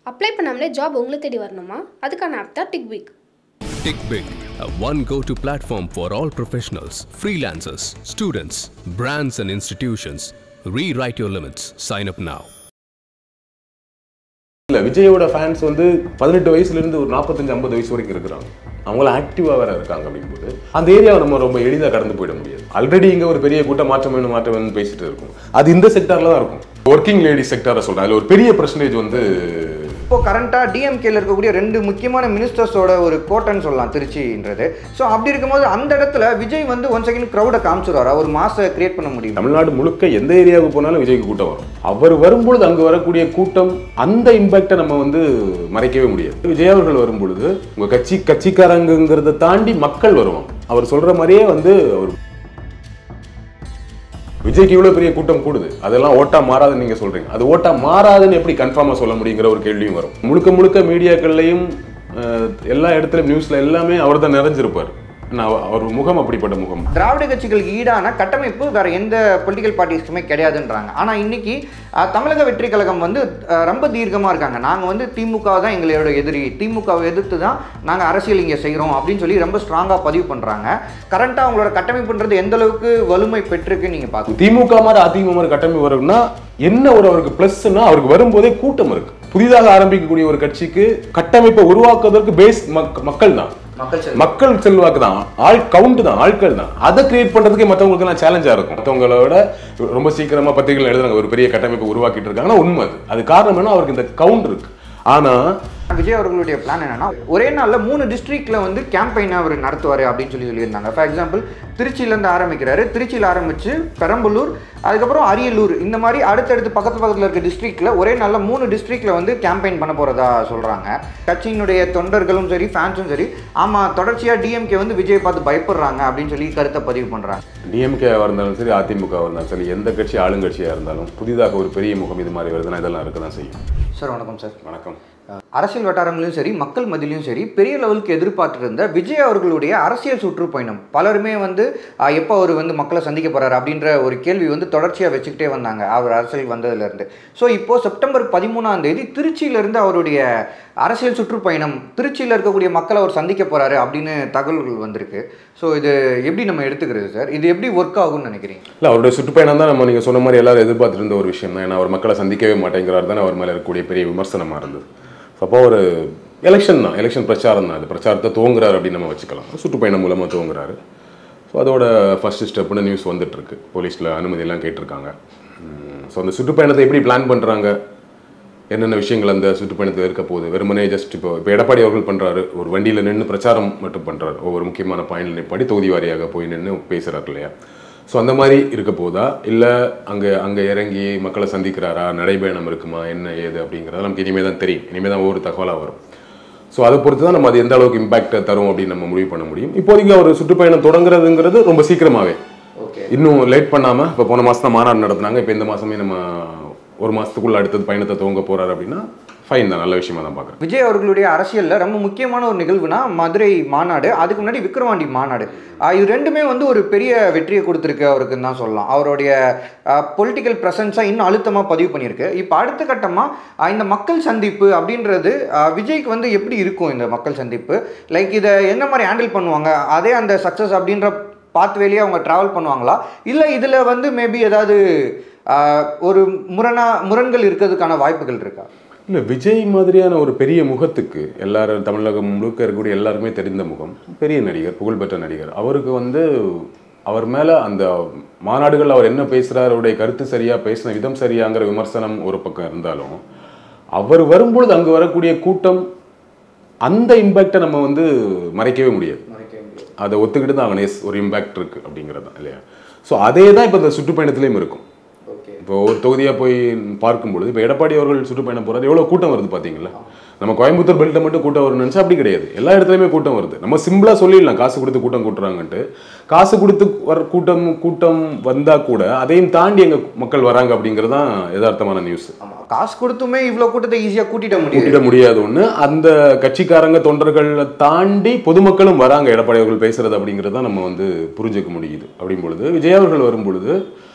Apply பண்ணாமலே job உங்களை தேடி வரணுமா? அதுக்கான ஆப் தான் TickBig. TickBig, a one go-to platform for all professionals, freelancers, students, brands and institutions. Rewrite your limits. Sign up now. விஜயோட fans வந்து 18 வயசுல இருந்து ஒரு 45-50 வயசு வரைக்கும் இருக்கிறாங்க. அவங்கள ஆக்டிவா வேற இருக்காங்க அப்படிங்கும்போது அந்த ஏரியாவை நம்ம ரொம்ப எளிதாக கடந்து போயிட முடியாது. ஆல்ரெடி இங்க ஒரு பெரிய கூட்டம் மாற்றம் வேணும் பேசிட்டு இருக்கும். அது இந்த செக்டார்ல தான் இருக்கும். ஒர்க்கிங் லேடி செக்டாரை சொல்றேன். அதுல ஒரு பெரிய பர்சன்டேஜ் வந்து இப்போ கரண்டாக டிஎம்கேல இருக்கக்கூடிய 2 முக்கியமான மினிஸ்டர்ஸோட ஒரு கோட்டைன்னு சொல்லலாம் திருச்சின்றது. ஸோ அப்படி இருக்கும்போது அந்த இடத்துல விஜய் வந்து ஒன் செகண்ட் க்ரௌடை காமிச்சிருவாரா, ஒரு மாசை கிரியேட் பண்ண முடியும்? தமிழ்நாடு முழுக்க எந்த ஏரியாவுக்கு போனாலும் விஜய்க்கு கூட்டம் வரும். அவர் வரும்பொழுது அங்கே வரக்கூடிய கூட்டம் அந்த இம்பாக்டை நம்ம வந்து மறைக்கவே முடியாது. விஜய் அவர்கள் வரும்பொழுது உங்க கட்சிக்காரங்கிறத தாண்டி மக்கள் வருவாங்க. அவர் சொல்ற மாதிரியே வந்து அவர் விஜய்க்கு இவ்வளவு பெரிய கூட்டம் கூடுது, அதெல்லாம் ஓட்டா மாறாதுன்னு நீங்க சொல்றீங்க. அது ஓட்டா மாறாதுன்னு எப்படி கன்ஃபார்மா சொல்ல முடியுங்கிற ஒரு கேள்வியும் வரும். முழுக்க மீடியாக்கள்லையும் எல்லா இடத்துலயும் நியூஸ்ல எல்லாமே அவர் தான் நிறைஞ்சிருப்பார். அவர் முகம் அப்படிப்பட்ட முகம். திராவிட கட்சிகளுக்கு ஈடான கட்டமைப்பு வேற எந்த பொலிட்டிக்கல் பார்ட்டிஸ்க்குமே கிடையாதுன்றாங்க. ஆனால் இன்னைக்கு தமிழக வெற்றி கழகம் வந்து ரொம்ப தீர்க்கமாக இருக்காங்க. நாங்கள் வந்து திமுக தான் எங்களோட எதிரி, திமுகவை எதிர்த்து தான் நாங்கள் அரசியல் இங்கே செய்கிறோம் அப்படின்னு சொல்லி ரொம்ப ஸ்ட்ராங்காக பதிவு பண்ணுறாங்க. கரண்ட்டாக அவங்களோட கட்டமைப்புன்றது எந்த அளவுக்கு வலிமை பெற்றிருக்கு நீங்கள் பார்க்க. திமுக மாதிரி அதிமுக மாதிரி கட்டமைப்பு வரும்னா என்ன ஒரு அவருக்கு பிளஸ்னா அவருக்கு வரும்போதே கூட்டம் இருக்கு. புதிதாக ஆரம்பிக்கக்கூடிய ஒரு கட்சிக்கு கட்டமைப்பை உருவாக்குவதற்கு பேஸ் மக்கள் தான். மக்கள் செல்வாக்கு தான், ஆள் கவுண்ட் தான், ஆட்கள் தான். அதை கிரியேட் பண்றதுக்கே மற்றவங்களுக்கு எல்லாம் சேலஞ்சா இருக்கும். மற்றவங்களோட ரொம்ப சீக்கிரமா பத்திரிகைகள் எழுதுறாங்க, ஒரு பெரிய கட்டமைப்பை உருவாக்கிட்டு இருக்காங்கன்னா உண்மை. அது காரணம் என்ன, அவருக்கு இந்த கவுண்ட் இருக்கு. ஆனா விஜய் அவர்களுடைய பிளான் என்னன்னா ஒரே நாளில் 3 டிஸ்ட்ரிக்ட்ல வந்து கேம்பெயினை அவர் நடத்துவார் அப்படின்னு சொல்லியிருந்தாங்க. ஃபார் எக்ஸாம்பிள் திருச்சியிலேருந்து ஆரம்பிக்கிறாரு, திருச்சியில் ஆரம்பிச்சு பெரம்பலூர், அதுக்கப்புறம் அரியலூர், இந்த மாதிரி அடுத்தடுத்து பக்கத்தில் இருக்க டிஸ்ட்ரிக்ட்ல ஒரே நாளில் 3 டிஸ்ட்ரிக்ட்ல வந்து கேம்பெயின் பண்ண போறதா சொல்றாங்க. கட்சியினுடைய தொண்டர்களும் சரி ஃபேன்ஸும் சரி ஆமா தொடர்ச்சியாக டிஎம்கே வந்து விஜய் பார்த்து பயப்படுறாங்க அப்படின்னு சொல்லி கருத்தை பதிவு பண்றாங்க. டிஎம்கேவாக இருந்தாலும் சரி அதிமுகவாக இருந்தாலும் சரி எந்த கட்சி ஆளுங்கட்சியாக இருந்தாலும் புதிதாக ஒரு பெரிய முகம் இது மாதிரி வருதுன்னா இதெல்லாம் இருக்க தான் செய்யும். சார் வணக்கம். சார் வணக்கம். அரசியல் வட்டாரங்களிலும் சரி மக்கள் மத்தியிலும் சரி பெரிய லெவலுக்கு எதிர்பார்த்துட்டு இருந்த விஜய் அவர்களுடைய அரசியல் சுற்றுப்பயணம் பலருமே வந்து எப்போ அவர் வந்து மக்களை சந்திக்க போறாரு அப்படின்ற ஒரு கேள்வி வந்து தொடர்ச்சியாக வச்சுக்கிட்டே வந்தாங்க அவர் அரசியல் வந்ததுலேருந்து. ஸோ இப்போ செப்டம்பர் 13ஆம் தேதி திருச்சியிலிருந்து அவருடைய அரசியல் சுற்றுப்பயணம், திருச்சியில் இருக்கக்கூடிய மக்களை அவர் சந்திக்க போறாரு அப்படின்னு தகவல்கள் வந்திருக்கு. ஸோ இது எப்படி நம்ம எடுத்துக்கிறது சார்? இது எப்படி ஒர்க் ஆகும்னு நினைக்கிறீங்க? இல்லை, அவருடைய சுற்றுப்பயணம் தான் நம்ம நீங்கள் சொன்ன மாதிரி எல்லாரும் எதிர்பார்த்துட்டு இருந்த ஒரு விஷயம் தான். ஏன்னா அவர் மக்களை சந்திக்கவே மாட்டேங்கிறார் தானே அவர் மேலே இருக்கக்கூடிய பெரிய விமர்சனமாக இருந்தது. அப்போ ஒரு எலெக்ஷன் தான், எலெக்ஷன் பிரச்சாரம் தான். அது பிரச்சாரத்தை துவங்குறாரு அப்படின்னு நம்ம வச்சுக்கலாம். சுற்றுப்பயணம் மூலமாக துவங்குறாரு. ஸோ அதோட ஃபர்ஸ்ட் ஸ்டெப்னு நியூஸ் வந்துட்டுருக்கு. போலீஸில் அனுமதியெல்லாம் கேட்டிருக்காங்க. ஸோ அந்த சுற்றுப்பயணத்தை எப்படி பிளான் பண்ணுறாங்க, என்னென்ன விஷயங்கள் அந்த சுற்றுப்பயணத்தில் இருக்க போகுது, வெறுமனே ஜஸ்ட் இப்போ எடப்பாடி அவர்கள் பண்ணுறாரு, ஒரு வண்டியில் நின்று பிரச்சாரம் மட்டும் பண்ணுறாரு. ஒவ்வொரு முக்கியமான பாயிண்டில் நிப்பாடி தொகுதி வாரியாக போய் நின்று பேசுகிறார் இல்லையா? ஸோ அந்த மாதிரி இருக்க போதா, இல்லை அங்கே இறங்கி மக்களை சந்திக்கிறாரா, நடைபயணம் இருக்குமா, என்ன ஏது அப்படிங்கிறத நமக்கு இனிமேல் தான் தெரியும். இனிமேல் தான் ஒவ்வொரு தகவலாக வரும். ஸோ அதை பொறுத்து தான் நம்ம அது எந்த அளவுக்கு இம்பாக்ட் தரும் அப்படின்னு நம்ம முடிவு பண்ண முடியும். இப்போதைக்கு அவர் சுற்றுப்பயணம் தொடங்குறதுங்கிறது ரொம்ப சீக்கிரமாகவே, இன்னும் லேட் பண்ணாமல். இப்போ போன மாதம் தான் மாநாடு நடத்தினாங்க. இப்போ இந்த மாதமே நம்ம ஒரு மாதத்துக்குள்ள அடுத்தது பயணத்தை துவங்க போகிறாரு அப்படின்னா ஃபைன் தான், நல்ல விஷயமா தான் பார்க்குறேன். விஜய் அவர்களுடைய அரசியலில் ரொம்ப முக்கியமான ஒரு நிகழ்வுனா மதுரை மாநாடு, அதுக்கு முன்னாடி விக்கிரவாண்டி மாநாடு. இது ரெண்டுமே வந்து ஒரு பெரிய வெற்றியை கொடுத்துருக்கு அவருக்குன்னு தான் சொல்லலாம். அவருடைய பொலிட்டிக்கல் ப்ரெசன்ஸாக இன்னும் அழுத்தமாக பதிவு பண்ணியிருக்கு. இப்போ அடுத்த கட்டமாக இந்த மக்கள் சந்திப்பு அப்படின்றது விஜய்க்கு வந்து எப்படி இருக்கும்? இந்த மக்கள் சந்திப்பு லைக் இதை என்ன மாதிரி ஹேண்டில் பண்ணுவாங்க? அதே அந்த சக்ஸஸ் அப்படின்ற பாத் வேலையை அவங்க ட்ராவல் பண்ணுவாங்களா, இல்லை இதில் வந்து மேபி ஏதாவது ஒரு முரண்கள் இருக்கிறதுக்கான வாய்ப்புகள் இருக்கா? இல்லை, விஜய் மாதிரியான ஒரு பெரிய முகத்துக்கு எல்லாரும் தமிழகம் முழுக்க இருக்கக்கூடிய எல்லாருக்குமே தெரிந்த முகம், பெரிய நடிகர், புகழ்பெற்ற நடிகர். அவருக்கு வந்து அவர் மேலே அந்த மாநாடுகள் அவர் என்ன பேசுகிறார், அவருடைய கருத்து சரியா, பேசின விதம் சரியாங்கிற விமர்சனம் ஒரு பக்கம் இருந்தாலும் அவர் வரும்பொழுது அங்கே வரக்கூடிய கூட்டம் அந்த இம்பேக்டை நம்ம வந்து மறைக்கவே முடியாது. அதை ஒத்துக்கிட்டு தான் அவனே ஒரு இம்பேக்ட் இருக்கு அப்படிங்கிறது தான் இல்லையா? ஸோ அதே தான் இப்போ இந்த சுற்றுப்பயணத்துலேயும் இருக்கும். இப்போ ஒரு தொகுதியாக போய் பார்க்கும்பொழுது இப்போ எடப்பாடி அவர்கள் சுற்றுப்பயணம் போகிறார், எவ்வளோ கூட்டம் வருது பார்த்தீங்களா? நம்ம கோயம்புத்தூர் பெல்ட்டை மட்டும் கூட்டம் வரும்னு நினச்சா அப்படி கிடையாது. எல்லா இடத்துலையுமே கூட்டம் வருது. நம்ம சிம்பிளாக சொல்லிடலாம் காசு கொடுத்து கூட்டம் கூட்டுறாங்கன்ட்டு. காசு கொடுத்து கூட்டம் வந்தால் கூட அதையும் தாண்டி எங்கள் மக்கள் வராங்க அப்படிங்கிறது தான் யதார்த்தமான நியூஸ். காசு கொடுத்துமே இவ்வளோ கூட்டத்தை ஈஸியாக கூட்டிட முடியாது. ஒன்று அந்த கட்சிக்காரங்க தொண்டர்களை தாண்டி பொதுமக்களும் வராங்க எடப்பாடி அவர்கள் பேசுறது அப்படிங்கிறது தான் நம்ம வந்து புரிஞ்சுக்க முடியுது. அப்படின் பொழுது விஜய் அவர்கள் வரும்பொழுது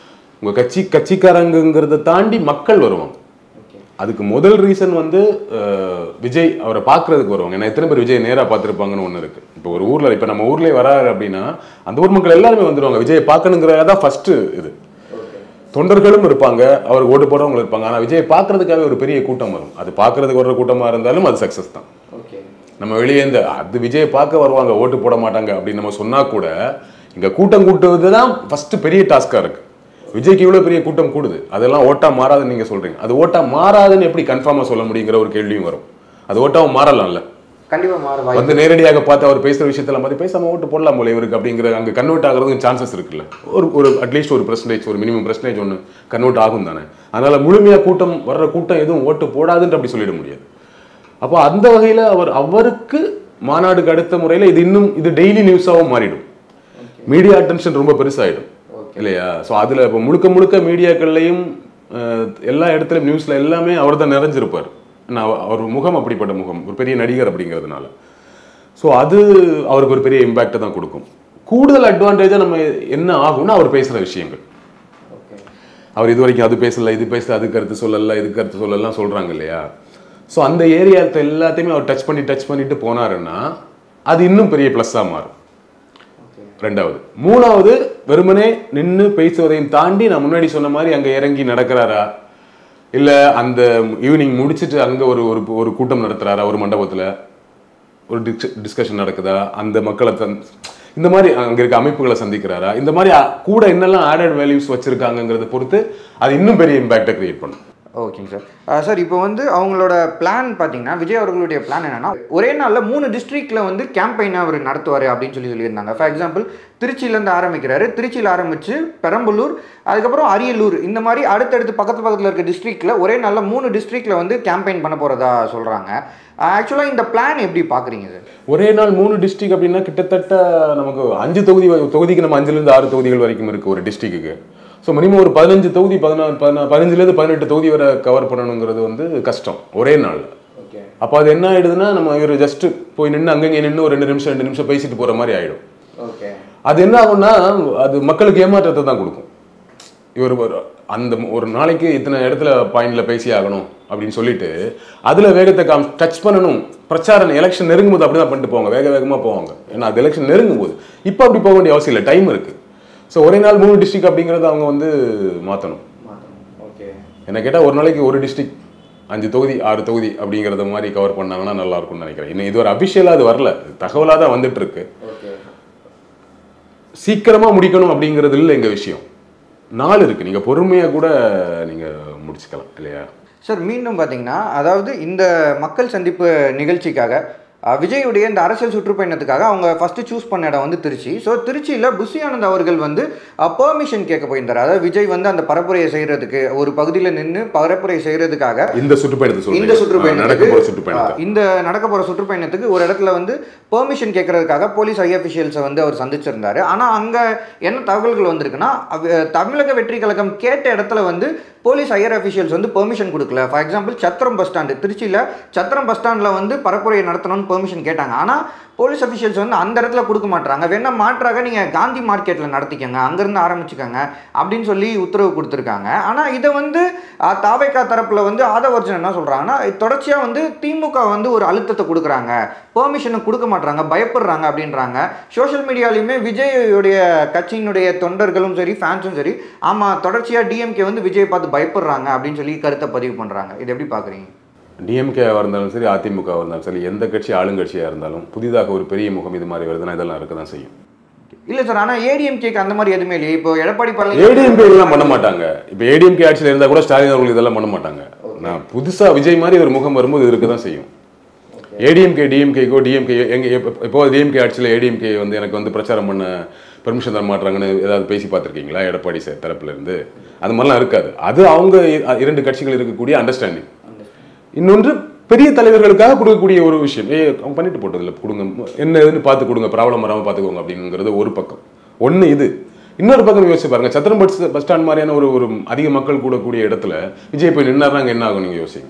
உங்கள் கட்சிக்காரங்கிறத தாண்டி மக்கள் வருவாங்க. அதுக்கு முதல் ரீசன் வந்து விஜய் அவரை பார்க்கறதுக்கு வருவாங்க. ஏன்னா எத்தனை பேர் விஜய் நேராக பார்த்துருப்பாங்கன்னு ஒன்று இருக்கு. இப்போ ஒரு ஊரில் இப்போ நம்ம ஊர்லேயே வராரு அப்படின்னா அந்த ஊர் மக்கள் எல்லாருமே வந்துடுவாங்க. விஜயை பார்க்கணுங்கிறதான் ஃபர்ஸ்ட் இது. தொண்டர்களும் இருப்பாங்க, அவருக்கு ஓட்டு போடுறவங்க இருப்பாங்க. ஆனால் விஜயை பார்க்கறதுக்காகவே ஒரு பெரிய கூட்டம் வரும். அது பார்க்கறதுக்கு வர்ற கூட்டமாக இருந்தாலும் அது சக்ஸஸ் தான். நம்ம வெளியே இருந்து அது விஜயை பார்க்க வருவாங்க, ஓட்டு போட மாட்டாங்க அப்படின்னு நம்ம சொன்னா கூட இங்கே கூட்டம் கூட்டுவது தான் ஃபர்ஸ்ட் பெரிய டாஸ்காக இருக்கு. விஜய்க்கு இவ்வளோ பெரிய கூட்டம் கூடுது, அதெல்லாம் ஓட்டா மாறாதுன்னு நீங்கள் சொல்றீங்க. அது ஓட்டா மாறாதுன்னு எப்படி கன்ஃபார்மாக சொல்ல முடியுங்கிற ஒரு கேள்வியும் வரும். அது ஓட்டாவும் மாறலாம்ல, கண்டிப்பாக மாற வந்து நேரடியாக பார்த்து அவர் பேசுகிற விஷயத்தெல்லாம் பார்த்து பேசாம ஓட்டு போடலாம் போல இவருக்கு அப்படிங்கிற அங்கே கன்வெர்ட் ஆகிறதுக்கு சான்சஸ் இருக்குல்ல. ஒரு அட்லீஸ்ட் ஒரு பெர்சன்டேஜ், ஒரு மினிமம் பெர்சன்டேஜ் ஒன்று கன்வெர்ட் ஆகும் தானே. அதனால முழுமையாக கூட்டம் வர்ற கூட்டம் எதுவும் ஓட்டு போடாதுன்னு அப்படி சொல்லிட முடியாது. அப்போ அந்த வகையில் அவருக்கு மாநாடுக்கு அடுத்த முறையில் இது டெய்லி நியூஸாகவும் மாறிடும். மீடியா அட்டென்ஷன் ரொம்ப பெருசாகிடும் இல்லையா. ஸோ அதில் இப்போ முழுக்க மீடியாக்கள்லையும் எல்லா இடத்துலையும் நியூஸில் எல்லாமே அவர் தான் நிறைஞ்சிருப்பார். அவர் முகம் அப்படிப்பட்ட முகம், ஒரு பெரிய நடிகர் அப்படிங்கிறதுனால. ஸோ அது அவருக்கு ஒரு பெரிய இம்பேக்டை தான் கொடுக்கும். கூடுதல் அட்வான்டேஜாக நம்ம என்ன ஆகும்னா அவர் பேசுகிற விஷயங்கள். அவர் இது வரைக்கும் அது பேசலை, இது பேசல, அது கருத்து சொல்லலை, இது கருத்து சொல்லலாம் சொல்கிறாங்க இல்லையா. ஸோ அந்த ஏரியாத்தை எல்லாத்தையுமே அவர் டச் பண்ணிட்டு போனாருன்னா அது இன்னும் பெரிய ப்ளஸ்ஸாக மாறும். ரெண்டாவது. மூணாவது, வெறுமனே நின்று பேசுவதையும் தாண்டி நான் முன்னாடி சொன்ன மாதிரி அங்கே இறங்கி நடக்கிறாரா, இல்லை அந்த ஈவினிங் முடிச்சுட்டு அங்கே ஒரு கூட்டம் நடத்துகிறாரா, ஒரு மண்டபத்தில் ஒரு டிஸ்கஷன் நடக்குதா, அந்த மக்களை இந்த மாதிரி அங்கே இருக்க அமைப்புகளை சந்திக்கிறாரா, இந்த மாதிரி கூட என்னெல்லாம் ஆடட் வேல்யூஸ் வச்சுருக்காங்கிறத பொறுத்து அது இன்னும் பெரிய இம்பேக்டை கிரியேட் பண்ணும். ஓகேங்க சார். சார் இப்போ வந்து அவங்களோட பிளான் பார்த்தீங்கன்னா, விஜய் அவர்களுடைய பிளான் என்னன்னா, ஒரே நாளில் 3 டிஸ்ட்ரிக்டில் வந்து கேம்பெயினை அவர் நடத்துவார் அப்படின்னு சொல்லியிருந்தாங்க. ஃபார் எக்ஸாம்பிள் திருச்சியிலேருந்து ஆரம்பிக்கிறாரு, திருச்சியில் ஆரம்பித்து பெரம்பலூர், அதுக்கப்புறம் அரியலூர், இந்த மாதிரி அடுத்தடுத்து பக்கத்தில் இருக்க டிஸ்ட்ரிக்டில் ஒரே நாளில் 3 டிஸ்ட்ரிக்டில் வந்து கேம்பெயின் பண்ண போகிறதா சொல்கிறாங்க. ஆக்சுவலாக இந்த பிளான் எப்படி பார்க்குறீங்க சார்? ஒரே நாள் 3 டிஸ்ட்ரிக்ட் அப்படின்னா கிட்டத்தட்ட நமக்கு 5 தொகுதிக்கு நம்ம 5லேருந்து 6 தொகுதிகள் வரைக்கும் இருக்குது ஒரு டிஸ்ட்ரிக்ட்டுக்கு. ஸோ மினிமம் ஒரு 15 தொகுதி 15லேருந்து 18 தொகுதி வரை கவர் பண்ணணுங்கிறது வந்து கஷ்டம் ஒரே நாள். அப்போ அது என்ன ஆயிடுதுன்னா, நம்ம இவர் ஜஸ்ட் போய் நின்று அங்கங்கே நின்று ஒரு 2 நிமிஷம் பேசிட்டு போகிற மாதிரி ஆகிடும். அது என்ன ஆகும்னா அது மக்களுக்கு ஏமாற்றத்தை தான் கொடுக்கும். இவர் அந்த ஒரு நாளைக்கு இத்தனை இடத்துல பாயிண்ட்ல பேசி ஆகணும் அப்படின்னு சொல்லிட்டு அதில் வேகத்தை டச் பண்ணணும். பிரச்சாரம் எலெக்ஷன் நெருங்கும் போது அப்படி தான் பண்ணிட்டு போவாங்க, வேகமாக போவாங்க. ஏன்னா அது எலெக்ஷன் நெருங்கும் போது இப்போ அப்படி போக வேண்டிய அவசியம் இல்லை, டைம் இருக்குது. ஸோ ஒரே நாள் 3 டிஸ்ட்ரிக்ட் அப்படிங்கிறத அவங்க வந்து மாற்றணும். என்ன கேட்டால் ஒரு நாளைக்கு ஒரு டிஸ்ட்ரிக்ட் 5 தொகுதி 6 தொகுதி அப்படிங்கிறத மாதிரி கவர் பண்ணாங்கன்னா நல்லா இருக்கும்னு நினைக்கிறேன். இன்னும் இது ஒரு அபிஷியலாக அது வரல, தகவலாக தான் வந்துட்டு இருக்கு. சீக்கிரமாக முடிக்கணும் அப்படிங்கிறது இல்லை எங்கள் விஷயம். நாள் இருக்குது, நீங்கள் பொறுமையாக கூட நீங்கள் முடிச்சுக்கலாம் இல்லையா சார்? மீண்டும் பார்த்தீங்கன்னா, அதாவது இந்த மக்கள் சந்திப்பு நிகழ்ச்சிக்காக விஜயுடைய இந்த அரசியல் சுற்றுப்பயணத்துக்காக அவங்க ஃபஸ்ட்டு சூஸ் பண்ண இடம் வந்து திருச்சி. ஸோ திருச்சியில் புஷி ஆனந்த் அவர்கள் வந்து பெர்மிஷன் கேட்க போயிருந்தார். அதாவது விஜய் வந்து அந்த பரப்புரையை செய்கிறதுக்கு ஒரு பகுதியில் நின்று பரப்புரை செய்கிறதுக்காக இந்த நடக்க போகிற சுற்றுப்பயணத்துக்கு ஒரு இடத்துல வந்து பெர்மிஷன் கேட்கறதுக்காக போலீஸ் ஹை அஃபிஷியல்ஸை வந்து அவர் சந்திச்சிருந்தார். ஆனால் அங்கே என்ன தகவல்கள் வந்திருக்குன்னா, தமிழக வெற்றி கழகம் கேட்ட இடத்துல வந்து போலீஸ் ஹையர் அஃபிஷியல்ஸ் வந்து பெர்மிஷன் கொடுக்கல. For example Chathiram bus stand, திருச்சியில் சத்திரம் பஸ் ஸ்டாண்டில் வந்து பரப்புரையை நடத்தணும்னு பெர்மிஷன் கேட்டாங்க. ஆனால் போலீஸ் அஃபிஷியல்ஸ் வந்து அந்த இடத்துல கொடுக்க மாட்டாங்க. வேணா மாற்றாக நீங்கள் காந்தி மார்க்கெட்டில் நடத்திக்கங்க, அங்கேருந்து ஆரம்பிச்சுக்கோங்க அப்படின்னு சொல்லி உத்தரவு கொடுத்துருக்காங்க. ஆனால் இதை வந்து தாவேகா தரப்பில் வந்து ஆதவர்ஜன் என்ன சொல்கிறாங்கன்னா, தொடர்ச்சியாக வந்து திமுக வந்து ஒரு அழுத்தத்தை கொடுக்குறாங்க, பெர்மிஷனை கொடுக்க மாட்டாங்க, பயப்படுறாங்க அப்படின்றாங்க. சோஷியல் மீடியாலையுமே விஜயோடைய கட்சியினுடைய தொண்டர்களும் சரி ஃபேன்ஸும் சரி, ஆமாம் தொடர்ச்சியாக டிஎம்கே வந்து விஜயை பார்த்து பயப்படுறாங்க அப்படின்னு சொல்லி கருத்தை பதிவு பண்ணுறாங்க. இது எப்படி பார்க்குறீங்க? டிஎம்கேவாக இருந்தாலும் சரி, அதிமுகவாக இருந்தாலும் சரி, எந்த கட்சி ஆளுங்கட்சியாக இருந்தாலும் புதிதாக ஒரு பெரிய முகம் இது மாதிரி வருதுன்னா இதெல்லாம் இருக்க தான் செய்யும். இல்லை சார், ஆனால் ஏடிஎம்கேக்கு அந்த மாதிரி எதுவுமே இல்லையே. இப்போ எடப்பாடி ஏடிஎம்கே இதெல்லாம் பண்ண மாட்டாங்க. இப்போ ஏடிஎம்கே ஆட்சியில் இருந்தால் கூட ஸ்டாலின் அவர்கள் இதெல்லாம் பண்ண மாட்டாங்க. நான் புதுசாக விஜய் மாதிரி ஒரு முகம் வரும்போது இது இருக்க தான் செய்யும். ஏடிஎம்கே டிஎம்கேக்கோ இப்போ டிஎம்கே ஆட்சியில் ஏடிஎம்கே வந்து எனக்கு வந்து பிரச்சாரம் பண்ண பெர்மிஷன் தர மாட்டாங்கன்னு ஏதாவது பேசி பார்த்துருக்கீங்களா எடப்பாடி தரப்புல இருந்து? அது மாதிரிலாம் இருக்காது. அது அவங்க 2 கட்சிகள் இருக்கக்கூடிய அண்டர்ஸ்டாண்டிங். இன்னொன்று பெரிய தலைவர்களுக்காக கொடுக்கக்கூடிய ஒரு விஷயம், அவங்க பண்ணிட்டு போட்டதில்லை, கொடுங்க என்ன எதுன்னு பார்த்து கொடுங்க, ப்ராப்ளம் வராமல் பார்த்துக்கோங்க அப்படிங்கிறது ஒரு பக்கம். ஒன்று இது. இன்னொரு பக்கம் யோசிச்சு பாருங்க, சத்திரம் பஸ் ஸ்டாண்ட் மாதிரியான ஒரு அதிக மக்கள் கூடக்கூடிய இடத்துல விஜய் போய் நின்னாருனாங்க என்ன ஆகும் நீங்கள் யோசிங்க.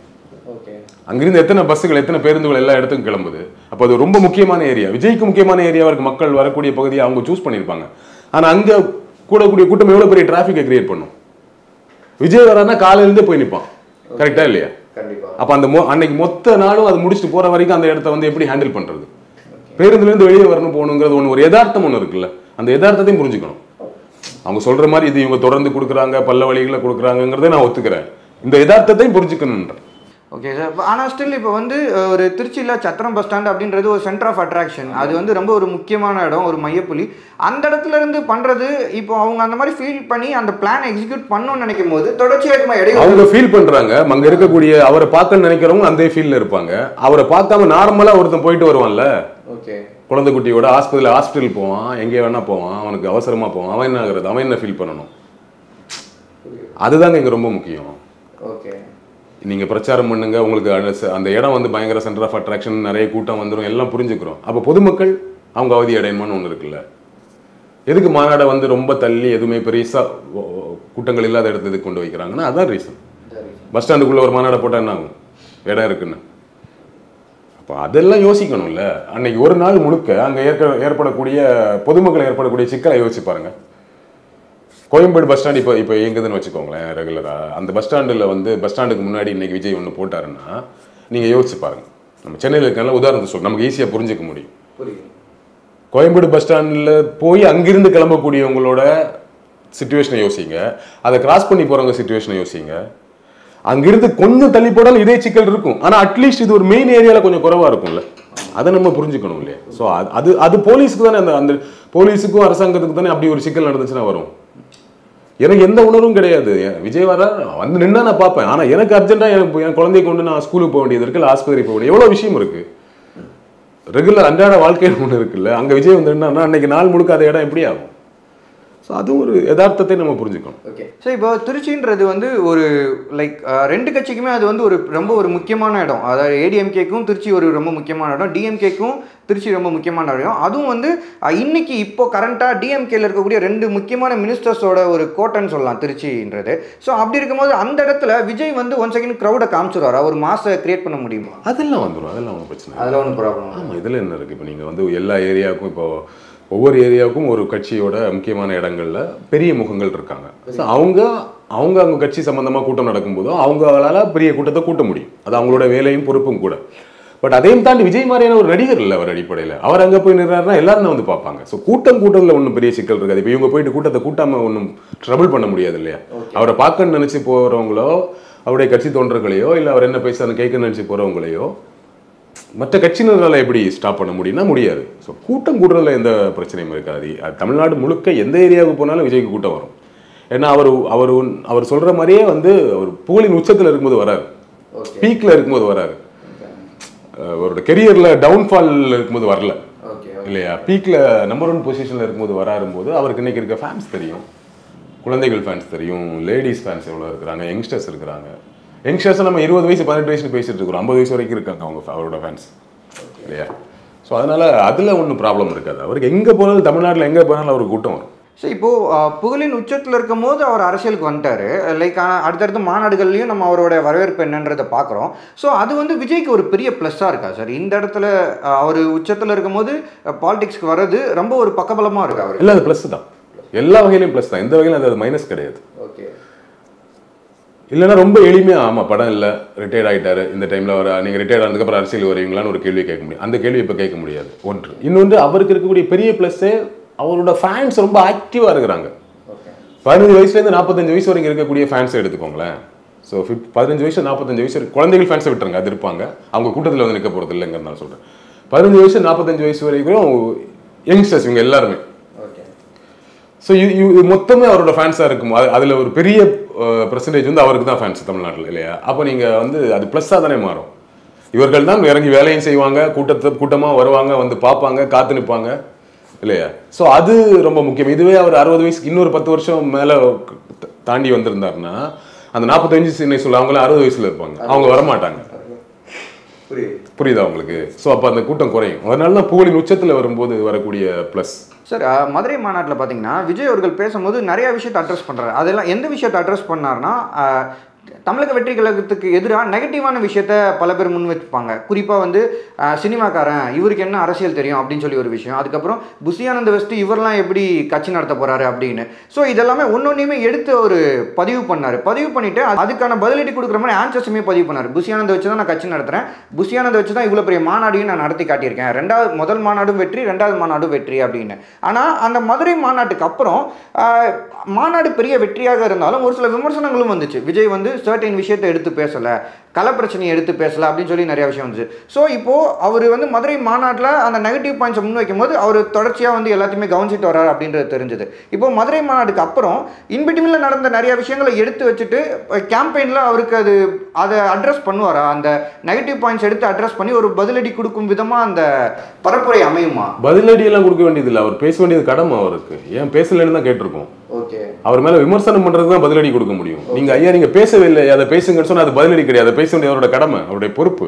அங்கிருந்து எத்தனை பஸ்ஸுகள் எத்தனை பேருந்துகள் எல்லா இடத்துக்கும் கிளம்புது. அப்போ அது ரொம்ப முக்கியமான ஏரியா, விஜய்க்கு முக்கியமான ஏரியாவாக இருக்கு, மக்கள் வரக்கூடிய பகுதியை அவங்க சூஸ் பண்ணியிருப்பாங்க. ஆனால் அங்கே கூடக்கூடிய கூட்டம் எவ்வளோ பெரிய டிராஃபிக்கை கிரியேட் பண்ணும். விஜய் வரானா காலையிலேருந்தே போய் நிற்பான், கரெக்டா இல்லையா? அப்போ அந்த அன்னைக்கு மொத்த நாளும் அது முடிச்சுட்டு போற வரைக்கும் அந்த இடத்த வந்து எப்படி ஹேண்டில் பண்றது? பேருந்துலேருந்து வெளியே வரணும் போகணுங்கிறது ஒன்று, ஒரு யதார்த்தம் ஒன்று இருக்குல்ல, அந்த யதார்த்தத்தையும் புரிஞ்சுக்கணும். அவங்க சொல்ற மாதிரி இது இவங்க தொடர்ந்து கொடுக்குறாங்க, பல்ல வழிகளை கொடுக்குறாங்கிறத நான் ஒத்துக்கிறேன். இந்த யதார்த்தத்தையும் புரிஞ்சுக்கணுன்றேன். Okay sir. ஆனால் ஸ்டில் இப்போ வந்து ஒரு திருச்சியில் சத்திரம் பஸ் ஸ்டாண்ட் அப்படின்றது ஒரு சென்டர் ஆஃப் அட்ராக்ஷன், அது வந்து ரொம்ப ஒரு முக்கியமான இடம், ஒரு மையப்புள்ளி. அந்த இடத்துல இருந்து பண்ணுறது இப்போ அவங்க அந்த மாதிரி ஃபீல் பண்ணி அந்த பிளான் எக்ஸிக்யூட் பண்ணணும்னு நினைக்கும் போது தொடர்ச்சியாக இடையில அவங்க ஃபீல் பண்ணுறாங்க. அங்கே இருக்கக்கூடிய அவரை பார்க்க நினைக்கிறவங்க அந்த ஃபீல்டில் இருப்பாங்க. அவரை பார்க்காம நார்மலாக ஒருத்தன் போயிட்டு வருவான்ல, ஓகே, குழந்தை குட்டியோட ஹாஸ்பிட்டல் போவான், எங்கே வேணா போவான், அவனுக்கு அவசரமாக போவான், அவன் என்ன ஆகுறது, அவன் என்ன ஃபீல் பண்ணணும், அதுதாங்க இங்கே ரொம்ப முக்கியம். ஓகே, நீங்கள் பிரச்சாரம் பண்ணுங்க, உங்களுக்கு அந்த இடம் வந்து பயங்கர சென்டர் ஆஃப் அட்ராக்ஷன், நிறைய கூட்டம் வந்துடும், எல்லாம் புரிஞ்சுக்கிறோம். அப்போ பொதுமக்கள் அவங்க அவதி அடையணும்னு ஒன்று இருக்குல்ல. எதுக்கு மாநாடை வந்து ரொம்ப தள்ளி எதுவுமே பெருசாக கூட்டங்கள் இல்லாத இடத்துக்கு கொண்டு வைக்கிறாங்கன்னா அதான் ரீசன். பஸ் ஸ்டாண்டுக்குள்ளே ஒரு மாநாடை போட்டால் என்ன ஆகும், இடம் இருக்குன்னு. அப்போ அதெல்லாம் யோசிக்கணும்ல. அன்னைக்கு ஒரு நாள் முழுக்க அங்கே ஏற்படக்கூடிய பொதுமக்கள் ஏற்படக்கூடிய சிக்கலை யோசிச்சு பாருங்க. கோயம்பேடு பஸ் ஸ்டாண்ட் இப்போ இயங்குதுன்னு வச்சுக்கோங்களேன் ரெகுலராக. அந்த பஸ் ஸ்டாண்டில் வந்து பஸ் ஸ்டாண்டுக்கு முன்னாடி இன்னைக்கு விஜய் ஒன்று போட்டாருன்னா நீங்கள் யோசிச்சு பாருங்க. நம்ம சென்னையில் இருக்கனால உதாரணத்தை சொல்ல நமக்கு ஈஸியாக புரிஞ்சுக்க முடியும். கோயம்பேடு பஸ் ஸ்டாண்டில் போய் அங்கிருந்து கிளம்பக்கூடியவங்களோட சிச்சுவேஷனை யோசிங்க, அதை கிராஸ் பண்ணி போகிறவங்க சிச்சுவேஷனை யோசிங்க. அங்கிருந்து கொஞ்சம் தள்ளி போடாலும் இதே சிக்கல் இருக்கும். ஆனால் அட்லீஸ்ட் இது ஒரு மெயின் ஏரியாவில் கொஞ்சம் குறைவாக இருக்கும்ல, அதை நம்ம புரிஞ்சுக்கணும் இல்லையா. ஸோ அது போலீஸுக்கு தானே, அந்த போலீஸுக்கும் அரசாங்கத்துக்கு தானே அப்படி ஒரு சிக்கல் நடந்துச்சுன்னா வரும். எனக்கு எந்த உணர்வும் கிடையாது. விஜய் வர வந்து நின்னா நான் பார்ப்பேன். ஆனால் எனக்கு அர்ஜென்ட்டாக என் குழந்தைய கொண்டு நான் ஸ்கூலுக்கு போக வேண்டியது இருக்கு, இல்லை ஆஸ்பத்திரி போக வேண்டியது, எவ்வளோ விஷயம் இருக்கு. ரெகுலர் அன்றாட வாழ்க்கையில் ஒன்று இருக்குல்ல, அங்கே விஜய் வந்து என்னன்னா அன்னைக்கு நாள் முழுக்க அந்த இடம் எப்படி ஆகும். ஸோ அதுவும் ஒரு யதார்த்தத்தை நம்ம புரிஞ்சுக்கணும். ஓகே. ஸோ இப்போ திருச்சின்றது வந்து ஒரு லைக் ரெண்டு கட்சிக்குமே அது வந்து ரொம்ப ஒரு முக்கியமான இடம். அதாவது ஏடிஎம்கேக்கும் திருச்சி ஒரு ரொம்ப முக்கியமான இடம், டிஎம்கேக்கும் திருச்சி ரொம்ப முக்கியமான இடம். அதுவும் வந்து இன்னைக்கு இப்போ கரண்ட்டாக டிஎம்கேல இருக்கக்கூடிய ரெண்டு முக்கியமான மினிஸ்டர்ஸோட ஒரு கோட்டைன்னு சொல்லலாம் திருச்சின்றது. ஸோ அப்படி இருக்கும்போது அந்த இடத்துல விஜய் வந்து ஒன் செகண்ட் க்ரௌடை காமிச்சிருவாரா, ஒரு மாசை கிரியேட் பண்ண முடியுமா? அதெல்லாம் வந்துடும், அதெல்லாம் ஒன்றும் பிரச்சனை, அதெல்லாம் ஒன்றும் ப்ராப்ளம். ஆமாம், இதில் என்ன இருக்குது. இப்போ நீங்கள் வந்து எல்லா ஏரியாவுக்கும் இப்போ ஒவ்வொரு ஏரியாவுக்கும் ஒரு கட்சியோட முக்கியமான இடங்கள்ல பெரிய முகங்கள் இருக்காங்க. ஸோ அவங்க கட்சி சம்பந்தமாக கூட்டம் நடக்கும்போதோ அவங்களால பெரிய கூட்டத்தை கூட்ட முடியும். அது அவங்களோட வேலையும் பொறுப்பும் கூட. பட் அதையும் தாண்டி விஜய் மாதிரியான ஒரு நடிகர் இல்லை அவர் அடிப்படையில். அவர் அங்கே போய் நின்றாருன்னா எல்லாரும் வந்து பார்ப்பாங்க. ஸோ கூட்டத்தில் ஒன்றும் பெரிய சிக்கல் இருக்காது. இப்போ இவங்க போயிட்டு கூட்டத்தை கூட்டாமல் ஒன்றும் ட்ரபிள் பண்ண முடியாது இல்லையா. அவரை பார்க்கணும்னு நினச்சி போகிறவங்களோ, அவருடைய கட்சி தொண்டர்களையோ, இல்லை அவர் என்ன பேசுறாருன்னு கேட்க நினச்சி போகிறவங்களையோ மற்ற கட்சியினரால் எப்படி ஸ்டாப் பண்ண முடியும்னா முடியாது. ஸோ கூட்டம் கூடுறதுல எந்த பிரச்சனையும் இருக்காது. தமிழ்நாடு முழுக்க எந்த ஏரியாவுக்கு போனாலும் விஜய்க்கு கூட்டம் வரும். ஏன்னா அவர் சொல்கிற மாதிரியே வந்து அவர் புகழின் உச்சத்தில் இருக்கும்போது வராரு, பீக்கில் இருக்கும்போது வராரு. அவரோட கெரியரில் டவுன்ஃபால் இருக்கும்போது வரல இல்லையா. பீக்கில் நம்பர் 1 பொசிஷனில் இருக்கும்போது வராரும்போது அவருக்கு இன்னைக்கு இருக்க ஃபேன்ஸ் தெரியும், குழந்தைகள் ஃபேன்ஸ் தெரியும், லேடிஸ் ஃபேன்ஸ் எவ்வளோ இருக்கிறாங்க, யங்ஸ்டர்ஸ் இருக்கிறாங்க. யங்ஸ்டர்ஸ் நம்ம 20 வயசு 18 வயசுன்னு பேசிட்டு இருக்கிறோம், 50 வயசு வரைக்கும் இருக்காங்க அவரோட ஃபேன்ஸ் இல்லையா. ஸோ அதனால் அதில் ஒன்றும் ப்ராப்ளம் இருக்காது. அவருக்கு எங்கே போனாலும் தமிழ்நாட்டில் எங்கே போனாலும் அவருக்கு கூட்டம் வரும். ஸோ இப்போது புகழின் உச்சத்தில் இருக்கும் போது அவர் அரசியலுக்கு வந்துட்டார். லைக் அடுத்தடுத்த மாநாடுகள்லையும் நம்ம அவரோட வரவேற்பு என்னன்றதை பார்க்குறோம். ஸோ அது வந்து விஜய்க்கு ஒரு பெரிய ப்ளஸ்ஸாக இருக்கா சார்? இந்த இடத்துல அவர் உச்சத்தில் இருக்கும் போது பாலிடிக்ஸ்க்கு வர்றது ரொம்ப ஒரு பக்கபலமாக இருக்கா அவர்? இல்லை, அது ப்ளஸ் தான், எல்லா வகையிலையும் ப்ளஸ் தான், எந்த வகையிலும் அது மைனஸ் கிடையாது. ஓகே. இல்லைன்னா ரொம்ப எளிமையாக ஆமாம் படம் இல்லை, ரிட்டையர்ட் ஆகிட்டாரு, இந்த டைமில் அவர் நீங்கள் ரிட்டையர்ட் ஆனதுக்கப்புறம் அரசியல் வருவீங்களான்னு ஒரு கேள்வி கேட்க முடியும். அந்த கேள்வி இப்போ கேட்க முடியாது. ஒன்று. இன்னொன்று, அவருக்கு இருக்கக்கூடிய பெரிய ப்ளஸ்ஸே அவரோட ஃபேன்ஸ் ரொம்ப ஆக்டிவாக இருக்கிறாங்க. 15 வயசுலேருந்து 45 வயசு வரைக்கும் இருக்கக்கூடிய ஃபேன்ஸை எடுத்துக்கோங்களேன். ஸோ 15 வயசு 45 வயசு வரைக்கும் குழந்தைகள் ஃபேன்ஸை விட்டுருங்க, அது இருப்பாங்க, அவங்க கூட்டத்தில் வந்து நிற்க போகிறது இல்லைங்கிறதுனால சொல்கிறேன். 15 வயசு 45 வயசு வரைக்கும் யங்ஸ்டர்ஸ் இவங்க எல்லாருமே. ஸோ இது மொத்தமே அவரோட ஃபேன்ஸாக இருக்கும். அதில் ஒரு பெரிய பெர்சன்டேஜ் வந்து அவருக்கு தான் ஃபேன்ஸ் தமிழ்நாட்டில் இல்லையா. அப்போ நீங்கள் வந்து அது ப்ளஸ்ஸாக தானே மாறும். இவர்கள் தான் இறங்கி வேலையும் செய்வாங்க, கூட்டமாக வருவாங்க, வந்து பார்ப்பாங்க, காத்து நிற்பாங்க இல்லையா. ஸோ அது ரொம்ப முக்கியம். இதுவே அவர் 60 வயசுக்கு இன்னொரு 10 வருஷம் மேலே தாண்டி வந்திருந்தாருன்னா அந்த 45 சொல்ல அவங்களே 60 வயசில் இருப்பாங்க, அவங்க வரமாட்டாங்க. புரியுதா உங்களுக்கு? ஸோ அப்போ அந்த கூட்டம் குறையும். அதனால தான் புகழின் உச்சத்தில் வரும்போது வரக்கூடிய ப்ளஸ். சார், மதுரை மாநாட்டில் பார்த்தீங்கன்னா விஜய் அவர்கள் பேசும்போது நிறைய விஷயத்தை அட்ரஸ் பண்ணுறாரு. அதெல்லாம் எந்த விஷயத்தை அட்ரஸ் பண்ணார்னா, தமிழக வெற்றி கழகத்துக்கு எதிராக நெகட்டிவான விஷயத்த பல பேர் முன் வச்சுப்பாங்க. குறிப்பாக வந்து சினிமாக்காரன் இவருக்கு என்ன அரசியல் தெரியும் அப்படின்னு சொல்லி ஒரு விஷயம். அதுக்கப்புறம் புஷியானந்த வெஸ்ட் இவரெல்லாம் எப்படி கட்சி நடத்த போகிறாரு அப்படின்னு. ஸோ இதெல்லாமே ஒன்னொன்னையுமே எடுத்து ஒரு பதிவு பண்ணார். பதிவு பண்ணிவிட்டு அதுக்கான பதிலடி கொடுக்குற மாதிரி ஆன்சர்ஸுமே பதிவு பண்ணார். புஷியானந்த வச்சு தான் நான் கட்சி நடத்துகிறேன், புஷியானந்த வச்சு தான் இவ்வளோ பெரிய மாநாடையும் நான் நடத்தி காட்டியிருக்கேன், முதல் மாநாடும் வெற்றி, ரெண்டாவது மாநாடும் வெற்றி அப்படின்னு. ஆனால் அந்த மதுரை மாநாட்டுக்கு அப்புறம் மாநாடு பெரிய வெற்றியாக இருந்தாலும் ஒரு சில விமர்சனங்களும் வந்துச்சு. விஜய் வந்து சர்டைன் விஷயத்தை எடுத்து பேசலை, கள பிரச்சனையை எடுத்து பேசலை அப்படின்னு சொல்லி நிறைய விஷயம் வந்துச்சு. ஸோ இப்போது அவர் வந்து மதுரை மாநாட்டில் அந்த நெகட்டிவ் பாயிண்ட்ஸை முன்வைக்கும் போது அவர் தொடர்ச்சியாக வந்து எல்லாத்தையுமே கவனிச்சிட்டு வர்றாரு அப்படின்றது தெரிஞ்சது. இப்போது மதுரை மாநாட்டுக்கு அப்புறம் இன்பிட்வீனில் நடந்த நிறைய விஷயங்களை எடுத்து வச்சுட்டு கேம்பெயினில் அவருக்கு அதை அட்ரஸ் பண்ணுவாரா, அந்த நெகட்டிவ் பாயிண்ட்ஸ் எடுத்து அட்ரஸ் பண்ணி ஒரு பதிலடி கொடுக்கும் விதமாக அந்த பரப்புரை அமையுமா? பதிலடியெல்லாம் கொடுக்க வேண்டியதில்லை, அவர் பேச வேண்டியது கடமை அவருக்கு. ஏன் பேசலைன்னு தான் கேட்டிருக்கோம். ஓகே, அவர் மேல விமர்சனம் பண்றதுக்கு தான் பதிலடி கொடுக்க முடியும். நீங்க ஐயா நீங்க பேசவே இல்லை, அதை பேசுங்கன்னு சொன்னா அது பதிலடி கிடையாது. பேச வேண்டிய அவரோட கடமை, அவருடைய பொறுப்பு.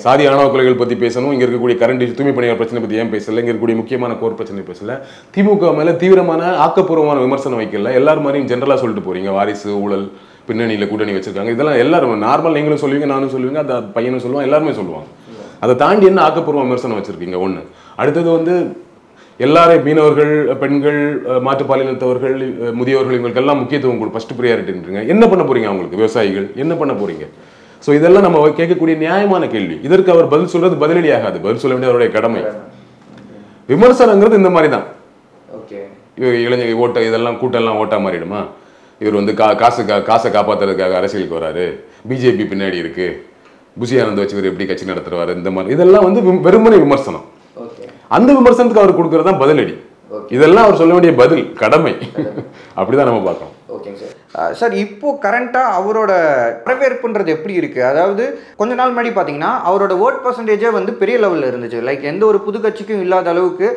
சாதி ஆணவ கொலைகள் பத்தி பேசணும், இங்க இருக்கக்கூடிய கரண்ட் தூய்மை பணியாளர் பிரச்சனை பத்தி ஏன் பேசல, இங்க இருக்கக்கூடிய முக்கியமான கோர் பிரச்சனை பேசல, திமுக மேல தீவிரமான ஆக்கப்பூர்வமான விமர்சனம் வைக்கல, எல்லாரும் மாதிரியும் ஜென்ரலா சொல்லிட்டு போறீங்க, வாரிசு ஊழல் பின்னணியில கூட்டணி வச்சிருக்காங்க, இதெல்லாம் எல்லாரும் நார்மல், நீங்களும் சொல்லுவீங்க, நானும் சொல்லுவீங்க, அந்த பையனும் சொல்லுவான், எல்லாருமே சொல்லுவாங்க. அதை தாண்டி என்ன ஆக்கப்பூர்வ விமர்சனம் வச்சிருக்கீங்க ஒண்ணு. அடுத்தது வந்து எல்லாரும் மீனவர்கள், பெண்கள், மாற்றுப்பாலினத்தவர்கள், முதியவர்கள், இவங்களுக்கெல்லாம் முக்கியத்துவம் கொடு, ஃபர்ஸ்ட் ப்ரியாரிட்டின்றீங்க. என்ன பண்ண போறீங்க அவங்களுக்கு? விவசாயிகள் என்ன பண்ண போறீங்க? ஸோ இதெல்லாம் நம்ம கேட்கக்கூடிய நியாயமான கேள்வி. இதற்கு அவர் பதில் சொல்றது பதிலடி ஆகாது, பதில் சொல்ல வேண்டிய அவருடைய கடமை. விமர்சனங்கிறது இந்த மாதிரி தான். இளைஞர் ஓட்ட இதெல்லாம் கூட்டெல்லாம் ஓட்டா மாறிடுமா? இவர் வந்து காசை காப்பாற்றுறதுக்காக அரசியலுக்கு வராரு, பிஜேபி பின்னாடி இருக்கு, புஷியானந்த் வச்சு இவர் எப்படி கட்சி நடத்துறாரு, இந்த மாதிரி இதெல்லாம் வந்து வெறுமனை விமர்சனம். அந்த விமர்சனத்துக்கு அவர் கொடுக்கறது தான் பதிலடி. இதெல்லாம் அவர் சொல்ல வேண்டிய பதில், கடமை. அப்படிதான் நம்ம பார்க்கணும். ஓகேங்க சார். சார் இப்போ கரண்ட்டாக அவரோட வரவேற்புன்றது எப்படி இருக்குது? அதாவது கொஞ்ச நாள் முன்னாடி பார்த்தீங்கன்னா அவரோட ஓட் பர்சன்டேஜே வந்து பெரிய லெவலில் இருந்துச்சு. லைக் எந்த ஒரு புது கட்சிக்கும் இல்லாத அளவுக்கு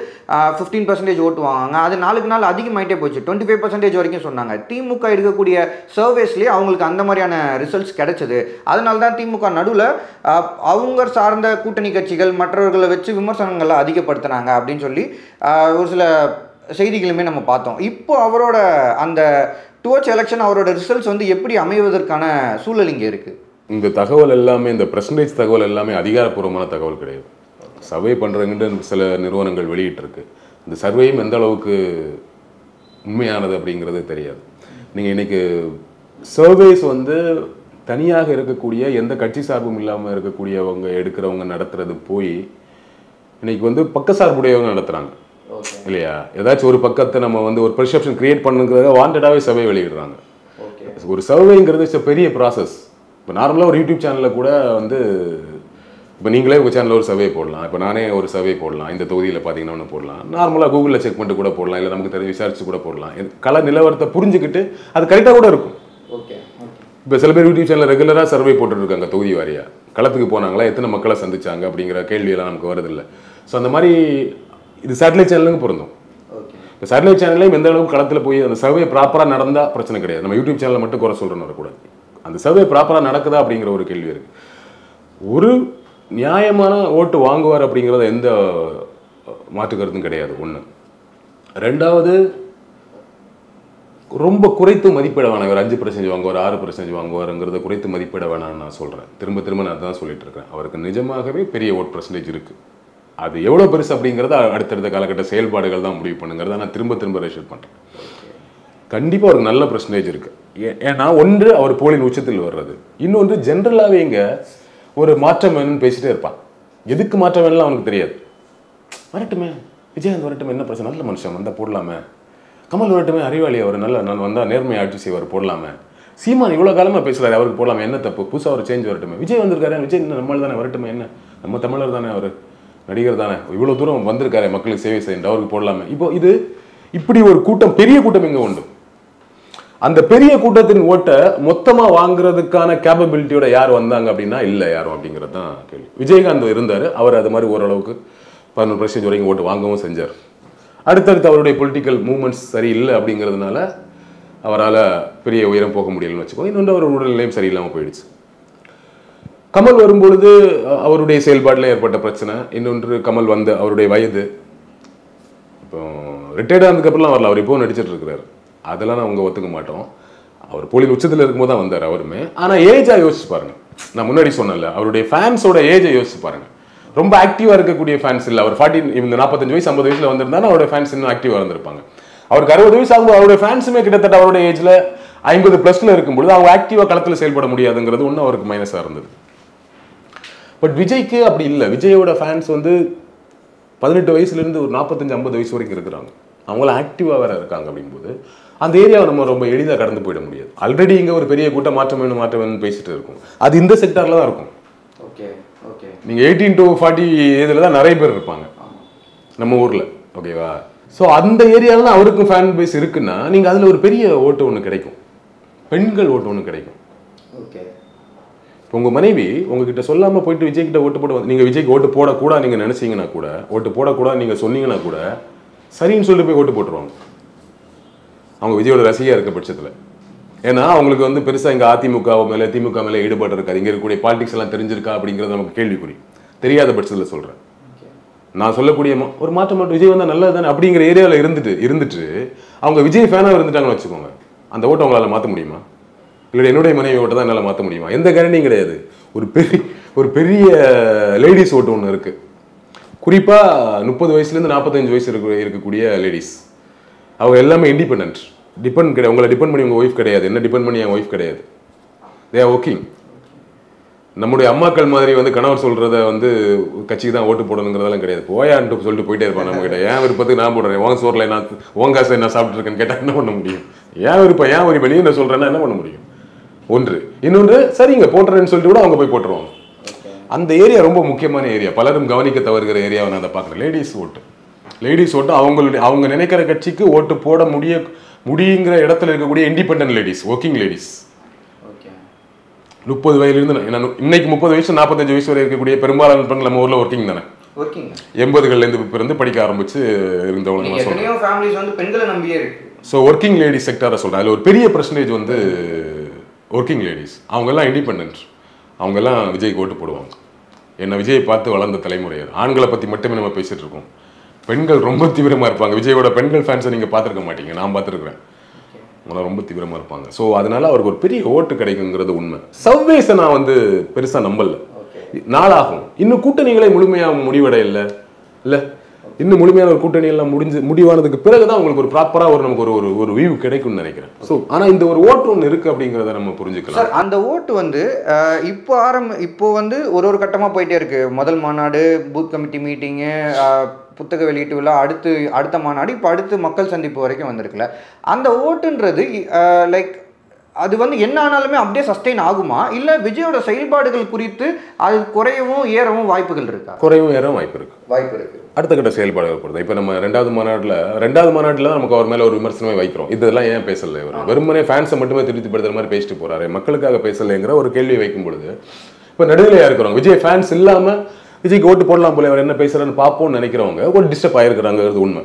15% ஓட்டு வாங்குவாங்க. அது நாளுக்கு நாள் அதிகமாகிட்டே போச்சு, 25% வரைக்கும் சொன்னாங்க. திமுக எடுக்கக்கூடிய சர்வேஸ்லேயே அவங்களுக்கு அந்த மாதிரியான ரிசல்ட்ஸ் கிடைச்சது. அதனால தான் திமுக நடுவில் அவங்க சார்ந்த கூட்டணி கட்சிகள் மற்றவர்களை வச்சு விமர்சனங்களை அதிகப்படுத்தினாங்க அப்படின்னு சொல்லி ஒரு சில செய்திகளுமே நம்ம பார்த்தோம். இப்போ அவரோட அந்த டுவர்ட்ஸ் எலெக்ஷன் அவரோட ரிசல்ட்ஸ் வந்து எப்படி அமைவதற்கான சூழல் இங்கே இருக்குது? இந்த தகவல் எல்லாமே, இந்த பெர்சன்டேஜ் தகவல் எல்லாமே அதிகாரப்பூர்வமான தகவல் கிடையாது. சர்வே பண்ணுறதுன்னு சில நிறுவனங்கள் வெளியிட்டிருக்கு. இந்த சர்வேயும் எந்த அளவுக்கு உண்மையானது அப்படிங்கிறது தெரியாது. நீங்கள் இன்னைக்கு சர்வேஸ் வந்து தனியாக இருக்கக்கூடிய எந்த கட்சி சார்பும் இல்லாமல் இருக்கக்கூடியவங்க எடுக்கிறவங்க நடத்துறது போய் இன்னைக்கு வந்து பக்கசார்புடையவங்க நடத்துகிறாங்க இல்லையா? ஏதாச்சும் ஒரு பக்கத்தை நம்ம வந்து ஒரு பெர்செப்ஷன் கிரியேட் பண்ணுங்கிறத வாண்டடாகவே சர்வே வெளியிடுறாங்க. ஒரு சர்வேங்கிறது இட்ஸ் பெரிய ப்ராசஸ். இப்போ நார்மலாக ஒரு யூடியூப் சேனலில் கூட வந்து இப்போ நீங்களே உங்கள் சேனலில் ஒரு சர்வே போடலாம், இப்போ நானே ஒரு சர்வே போடலாம், இந்த தொகுதியில் பார்த்தீங்கன்னா ஒன்று போடலாம், நார்மலாக கூகுளில் செக் பண்ணிட்டு கூட போடலாம், இல்லை நமக்கு தெரிஞ்சு விசாரிச்சு கூட போடலாம். கள நிலவரத்தை புரிஞ்சுக்கிட்டு அது கரெக்டாக கூட இருக்கும். இப்போ சில பேர் யூடியூப் சேனலில் ரெகுலராக சர்வே போட்டுருக்காங்க, தொகுதி வாரியாக களத்துக்கு போனாங்களா, எத்தனை மக்களை சந்திச்சாங்க அப்படிங்கிற கேள்வியெல்லாம் நமக்கு வரதில்லை. ஸோ அந்த மாதிரி இது சேட்டலைட் சேனலுங்க பொருந்தும். இப்போ சேட்டலைட் சேனல்லையும் எந்த அளவுக்கு களத்தில் போய் அந்த சர்வே ப்ராப்பராக நடந்தால் பிரச்சனை கிடையாது. நம்ம யூடியூப் சேனலில் மட்டும் குறை சொல்கிறோன்னு வரக்கூடாது. அந்த சர்வே ப்ராப்பராக நடக்குதா அப்படிங்கிற ஒரு கேள்வி இருக்குது. ஒரு நியாயமான ஓட்டு வாங்குவார் அப்படிங்கிறத எந்த மாற்று கருத்தும் கிடையாது. ஒன்று. ரெண்டாவது, ரொம்ப குறைத்து மதிப்பிட வேணாம். ஒரு 5% வாங்குவார், 6% வாங்குவாருங்கிறத குறைத்து மதிப்பிட வேணாம்னு நான் சொல்கிறேன். திரும்ப திரும்ப நான் தான் சொல்லிட்டு இருக்கேன். அவருக்கு நிஜமாகவே பெரிய ஓட் பர்சன்டேஜ் இருக்குது. அது எவ்வளோ பெருசு அப்படிங்கிறத அடுத்தடுத்த காலகட்ட செயல்பாடுகள் தான் முடிவு பண்ணுங்கிறத நான் திரும்ப திரும்ப ரெஷூட் பண்ணுறேன். கண்டிப்பாக ஒரு நல்ல பர்சன்டேஜ் இருக்குது. ஏன்னா ஒன்று அவர் போலின் உச்சத்தில் வர்றது, இன்னொன்று ஜென்ரலாகவே இங்கே ஒரு மாற்றம் வேணும்னு பேசிகிட்டே இருப்பான். எதுக்கு மாற்றம் வேணும்னு அவனுக்கு தெரியாது. வரட்டுமே, விஜயகாந்த் வரட்டுமே, என்ன பிரச்சனை, நல்ல மனுஷன் வந்தால் போடலாமே, கமல் வரட்டுமே, அறிவாளி அவர், நல்ல நான் வந்தால் நேர்மையை ஆட்சி செய்வார், போடலாமே, சீமான் இவ்வளோ காலமாக பேசுகிறாரு, அவருக்கு போடலாமே, என்ன தப்பு, புதுசாக ஒரு சேஞ்ச் வரட்டுமே, விஜய் வந்திருக்காரு, விஜய் நம்மள் தானே, வரட்டுமே, என்ன நம்ம தமிழர் தானே, அவர் நடிகர் தானே, இவ்வளோ தூரம் வந்திருக்காரு மக்களுக்கு சேவை செய்ய, அவருக்கு போடலாமே. இப்போ இது இப்படி ஒரு கூட்டம், பெரிய கூட்டம் இங்கே உண்டு. அந்த பெரிய கூட்டத்தின் ஓட்டை மொத்தமாக வாங்குறதுக்கான கேப்பபிலிட்டியோட யார் வந்தாங்க அப்படின்னா இல்லை யாரும் அப்படிங்கிறது தான் கேள்வி. விஜயகாந்த் இருந்தார், அவர் அது மாதிரி ஓரளவுக்கு 11% வரைக்கும் ஓட்டு வாங்கவும் செஞ்சார். அடுத்தடுத்து அவருடைய பொலிட்டிக்கல் மூவ்மெண்ட்ஸ் சரியில்லை அப்படிங்கிறதுனால அவரால் பெரிய உயரம் போக முடியலன்னு வச்சுக்கோ. இன்னொன்று அவர் உடல்நிலையும் சரியில்லாமல் போயிடுச்சு. கமல் வரும்பொழுது அவருடைய செயல்பாட்டில் ஏற்பட்ட பிரச்சனை, இன்னொன்று கமல் வந்த அவருடைய வயது, இப்போ ரிட்டையர்ட் ஆனதுக்கப்புறம்லாம் வரல, அவர் இப்போவும் நடிச்சிட்டு இருக்கிறாரு, அதெல்லாம் அவங்க ஒத்துக்க மாட்டோம். அவர் புகழின் உச்சத்தில் இருக்கும்போது தான் வந்தார் அவருமே. ஆனால் ஏஜாக யோசிச்சு பாருங்க, நான் முன்னாடி சொன்னேன்ல, அவருடைய ஃபேன்ஸோட ஏஜை யோசிச்சு பாருங்க. ரொம்ப ஆக்டிவாக இருக்கக்கூடிய ஃபேன்ஸ் இல்லை. அவர் 45 வயசு 50 வயசில் வந்திருந்தாலும் அவருடைய ஃபேன்ஸ் இன்னும் ஆக்டிவாக இருந்திருப்பாங்க. அவருக்கு 60 வயசு ஆகும்போது அவருடைய ஃபேன்ஸுமே கிட்டத்தட்ட அவருடைய ஏஜில் 50+ இருக்கும்பொழுது அவங்க ஆக்டிவாக களத்தில் செயல்பட முடியாதுங்கிறது ஒன்றும் அவருக்கு மைனஸாக இருந்தது. பட் விஜய்க்கு அப்படி இல்லை. விஜயோட ஃபேன்ஸ் வந்து 18 வயசுலேருந்து ஒரு 45-50 வயசு வரைக்கும் இருக்கிறாங்க. அவங்கள ஆக்டிவாக வேற இருக்காங்க. அப்படிங்கும்போது அந்த ஏரியாவை நம்ம ரொம்ப எளிதாக கடந்து போயிட முடியாது. ஆல்ரெடி இங்கே ஒரு பெரிய கூட்டம் மாற்றம் வேணும்னு பேசிட்டு இருக்கும். அது இந்த செக்டாரில் தான் இருக்கும். நீங்கள் 18 to 40 இதில் தான் நிறைய பேர் இருப்பாங்க நம்ம ஊரில். ஓகேவா? ஸோ அந்த ஏரியாவில் தான் அவருக்கும் ஃபேன் பேஸ் இருக்குன்னா நீங்கள் அதில் ஒரு பெரிய ஓட்டு ஒன்று கிடைக்கும், பெண்கள் ஓட்டு ஒன்று கிடைக்கும். இப்போ உங்கள் மனைவி உங்ககிட்ட சொல்லாமல் போயிட்டு விஜய்கிட்ட ஓட்டு போட நீங்கள் விஜய்க்கு ஓட்டு போடக்கூடாது நீங்கள் நினச்சிங்கன்னா கூட, ஓட்டு போடக்கூடாது நீங்கள் சொன்னீங்கன்னா கூட சரின்னு சொல்லிட்டு போய் ஓட்டு போட்டுருவாங்க. அவங்க விஜயோட ரசிகையாக இருக்க பட்சத்தில். ஏன்னா அவங்களுக்கு வந்து பெருசாக இங்கே அதிமுக மேலே திமுக மேலே ஈடுபாடு இருக்காது. இங்கே இருக்கக்கூடிய பாலிடிக்ஸ் எல்லாம் தெரிஞ்சிருக்கா அப்படிங்கிறது நமக்கு கேள்விக்குறி. தெரியாத பட்சத்தில் சொல்கிறேன். நான் சொல்லக்கூடிய ஒரு மாற்றம் மட்டும் விஜய் வந்தால் நல்லது தானே அப்படிங்கிற ஏரியாவில் இருந்துட்டு அவங்க விஜய் ஃபேனாக இருந்துட்டாங்கன்னு வச்சுக்கோங்க, அந்த ஓட்டை அவங்களால மாற்ற முடியுமா? இல்லை என்னுடைய மனைவி ஓட்டை தான் என்னால் மாற்ற முடியுமா? எந்த கேரண்டியும் கிடையாது. ஒரு பெரிய லேடிஸ் ஓட்டு ஒன்று இருக்குது. குறிப்பாக 30 வயசுலேருந்து 45 வயசு இருக்கக்கூடிய லேடிஸ். அவங்க எல்லாமே இண்டிபெண்ட், டிபெண்ட் கிடையாது. உங்களை டிபெண்ட் பண்ணி உங்கள் ஒய்ஃப் கிடையாது, என்ன டிபெண்ட் பண்ணி என் ஒய்ஃப் கிடையாது. They are working. நம்முடைய அம்மாக்கள் மாதிரி வந்து கணவர் சொல்கிறத வந்து கட்சிக்கு தான் ஓட்டு போடணுங்கிறதெல்லாம் கிடையாது. போயான்ட்டு சொல்லிட்டு போயிட்டே இருப்பான் நம்ம கிட்ட. ஏன் விருப்பத்துக்கு நான் போடுறேன், உங்க சோரில் என்ன உங்க காசை என்ன சாப்பிட்ருக்கேன்னு கேட்டால் என்ன பண்ண முடியும்? ஏன் விருப்பம் ஏன் ஒரு வெளியே நான் சொல்கிறேன்னா என்ன பண்ண முடியும்? ஒன்று. இன்னொன்று, சரிங்க போட்டுறேன்னு சொல்லிட்டு கூட அவங்க போய் போட்டுருவாங்க. அந்த ஏரியா ரொம்ப முக்கியமான ஏரியா, பலரும் கவனிக்க தவறுகிற ஏரியாவை நான் அதை பார்க்குறேன். லேடிஸ் ஓட்டு அவங்க நினைக்கிற கட்சிக்கு ஓட்டு போட முடியுங்கிற இடத்துல இருக்கக்கூடிய இண்டிபெண்டன்ட் லேடிஸ், ஒர்க்கிங் லேடிஸ். 30 வயதுலேருந்து இன்னைக்கு 30 வயசு 45 வயசு வரை இருக்கக்கூடிய பெரும்பாலான பெண்கள் நம்ம ஊரில் ஒர்க்கிங் தானே. 80கள்லேருந்து பிறந்து படிக்க ஆரம்பிச்சு இருந்தவங்க நான் சொல்கிறேன். ஸோ ஒர்க்கிங் லேடிஸ் செக்டாரை சொல்கிறேன். அதில் ஒரு பெரிய பர்சன்டேஜ் வந்து ஒர்க்கிங் லேடிஸ். அவங்கெல்லாம் இண்டிபெண்ட். அவங்கெல்லாம் விஜய்க்கு ஓட்டு போடுவாங்க. என்ன விஜயை பார்த்து வளர்ந்த தலைமுறையர். ஆண்களை பற்றி மட்டுமே நம்ம பேசிகிட்டு இருக்கோம். பெண்கள் ரொம்ப தீவிரமாக இருப்பாங்க. விஜயோட பெண்கள் ஃபேன்ஸை நீங்கள் பார்த்துருக்க மாட்டீங்க, நான் பார்த்துருக்குறேன். அவங்களாம் ரொம்ப தீவிரமாக இருப்பாங்க. ஸோ அதனால அவருக்கு ஒரு பெரிய ஓட்டு கிடைக்குங்கிறது உண்மை. சர்வேஸை நான் வந்து பெருசாக நம்பல. நாளாகும். இன்னும் கூட்டணிகளே முழுமையாக முடிவடையில்லை இல்லை. இன்னும் முழுமையான ஒரு கூட்டணி எல்லாம் முடிவானதுக்கு பிறகுதான் உங்களுக்கு ஒரு ப்ராப்பராக நமக்கு ஒரு வியூ கிடைக்கும்னு நினைக்கிறேன். ஸோ ஆனால் இந்த ஒரு ஓட்டு ஒன்று இருக்குது அப்படிங்கிறத நம்ம புரிஞ்சுக்கலாம். சார், அந்த ஓட்டு வந்து இப்போ வந்து ஒரு கட்டமாக போயிட்டே இருக்கு. முதல் மாநாடு, பூத் கமிட்டி மீட்டிங்கு, புத்தக வெளியீட்டு விழா, அடுத்த மாநாடு, இப்போ அடுத்து மக்கள் சந்திப்பு வரைக்கும் வந்திருக்குல்ல. அந்த ஓட்டுன்றது லைக் அது வந்து என்ன ஆனாலுமே அப்படியே சஸ்டெயின் ஆகுமா, இல்லை விஜயோட செயல்பாடுகள் குறித்து அது குறையவும் ஏறவும் வாய்ப்புகள் இருக்கா? குறையவும் ஏறவும் வாய்ப்பு இருக்கு. அடுத்த கட்ட செயல்பாடுகள் பொறுத்து. இப்போ நம்ம ரெண்டாவது மாநாட்டில் நமக்கு அவர் மேலே ஒரு விமர்சனமே வைக்கிறோம். இதெல்லாம் ஏன் பேசலை, வெறுமனே ஃபேன்ஸை மட்டுமே திருப்திப்படுத்துற மாதிரி பேசிட்டு போறாரு, மக்களுக்காக பேசலைங்கிற ஒரு கேள்வி வைக்கும் பொழுது இப்போ நடுநிலையாக இருக்கிறவங்க, விஜய் ஃபேன்ஸ் இல்லாமல் விஜய்க்கு ஓட்டு போடலாம் போல, அவர் என்ன பேசுறாருன்னு பார்ப்போம்னு நினைக்கிறவங்க ஒரு டிஸ்டர்ப் ஆயிருக்கிறாங்கிறது உண்மை.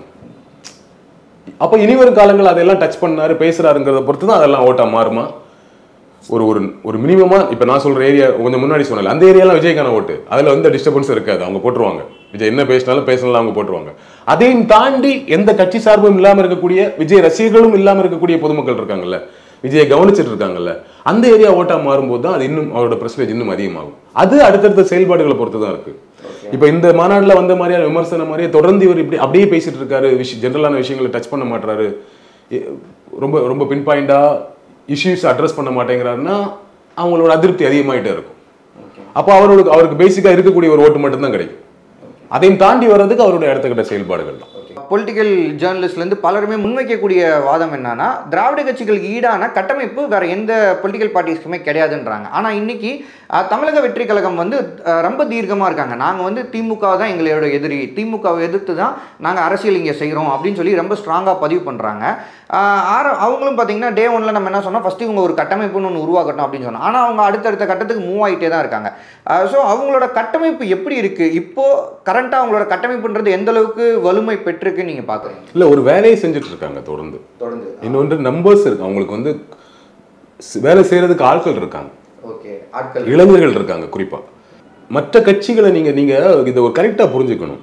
அப்போ இனி வரும் காலங்கள் அதெல்லாம் டச் பண்ணாரு பேசுறாருங்கிறத பொறுத்து தான் அதெல்லாம் ஓட்டா மாறுமா. ஒரு மினிமமா இப்போ நான் சொல்ற ஏரியா கொஞ்சம் முன்னாடி சொன்னல, அந்த ஏரியாலாம் விஜய்க்கான ஓட்டு, அதில் வந்து டிஸ்டர்பன்ஸ் இருக்காது, அவங்க போட்டுருவாங்க. விஜய் என்ன பேசினாலும் அவங்க போட்டுருவாங்க. அதையும் தாண்டி எந்த கட்சி சார்பும் இல்லாமல் இருக்கக்கூடிய, விஜய் ரசிகர்களும் இல்லாமல் இருக்கக்கூடிய பொதுமக்கள் இருக்காங்கல்ல, விஜயை கவனிச்சுட்டு இருக்காங்கல்ல, அந்த ஏரியா ஓட்டா மாறும்போது தான் அது இன்னும் அவரோட பெர்சன்டேஜ் இன்னும் அதிகமாகும். அது அடுத்தடுத்த செயல்பாடுகளை பொறுத்து தான் இருக்கு. இப்போ இந்த மாநாட்டில் வந்த மாதிரியான விமர்சனம் மாதிரியே தொடர்ந்து இவர் இப்படி அப்படியே பேசிட்டு இருக்காரு, ஜென்ரலான விஷயங்களை டச் பண்ண மாட்டாரு, ரொம்ப ரொம்ப பின் பாயிண்டா இஷ்யூஸ் அட்ரஸ் பண்ண மாட்டேங்கிறாருன்னா அவங்களோட அதிருப்தி அதிகமாயிட்டே இருக்கும். அப்போ அவருக்கு பேசிக்காக இருக்கக்கூடிய ஒரு ஓட்டு மட்டும்தான் கிடைக்கும். அதையும் தாண்டி வர்றதுக்கு அவருடைய அடுத்த கட்ட செயல்பாடுகள் தான். பொலிட்டிக்கல் ஜேர்னலிஸ்ட்லேருந்து பலருமே முன்வைக்கக்கூடிய வாதம் என்னன்னா, திராவிட கட்சிகளுக்கு ஈடான கட்டமைப்பு வேற எந்த பொலிட்டிக்கல் பார்ட்டிஸ்க்குமே கிடையாதுன்றாங்க. ஆனால் இன்னைக்கு தமிழக வெற்றி கழகம் வந்து ரொம்ப தீர்க்கமாக இருக்காங்க. நாங்கள் வந்து திமுக தான் எங்களோட எதிரி, திமுகவை எதிர்த்து தான் நாங்கள் அரசியல் இங்கே செய்கிறோம் அப்படின்னு சொல்லி ரொம்ப ஸ்ட்ராங்காக பதிவு பண்ணுறாங்க. அவங்களும் பார்த்தீங்கன்னா டே 1ல் நம்ம என்ன சொன்னோம், ஃபஸ்ட்டு இவங்க ஒரு கட்டமைப்புன்னு ஒன்று உருவாக்கட்டும் அப்படின்னு சொன்னோம். ஆனால் அவங்க அடுத்தடுத்த கட்டத்துக்கு மூவ் ஆகிட்டே தான் இருக்காங்க. ஸோ அவங்களோட கட்டமைப்பு எப்படி இருக்குது இப்போது கரண்ட்டாக, அவங்களோட கட்டமைப்புன்றது எந்த அளவுக்கு வலிமை பெற்றிருக்குன்னு நீங்கள் பார்க்குறீங்க? இல்லை, ஒரு வேலையை செஞ்சுட்டு இருக்காங்க தொடர்ந்து. இன்னொன்று நம்பர்ஸ் இருக்கு, அவங்களுக்கு வந்து வேலை செய்கிறதுக்கு ஆட்கள் இருக்காங்க, இளைஞர்கள் இருக்காங்க. குறிப்பாக மற்ற கட்சிகளை நீங்கள் இதை ஒரு கரெக்டாக புரிஞ்சுக்கணும்.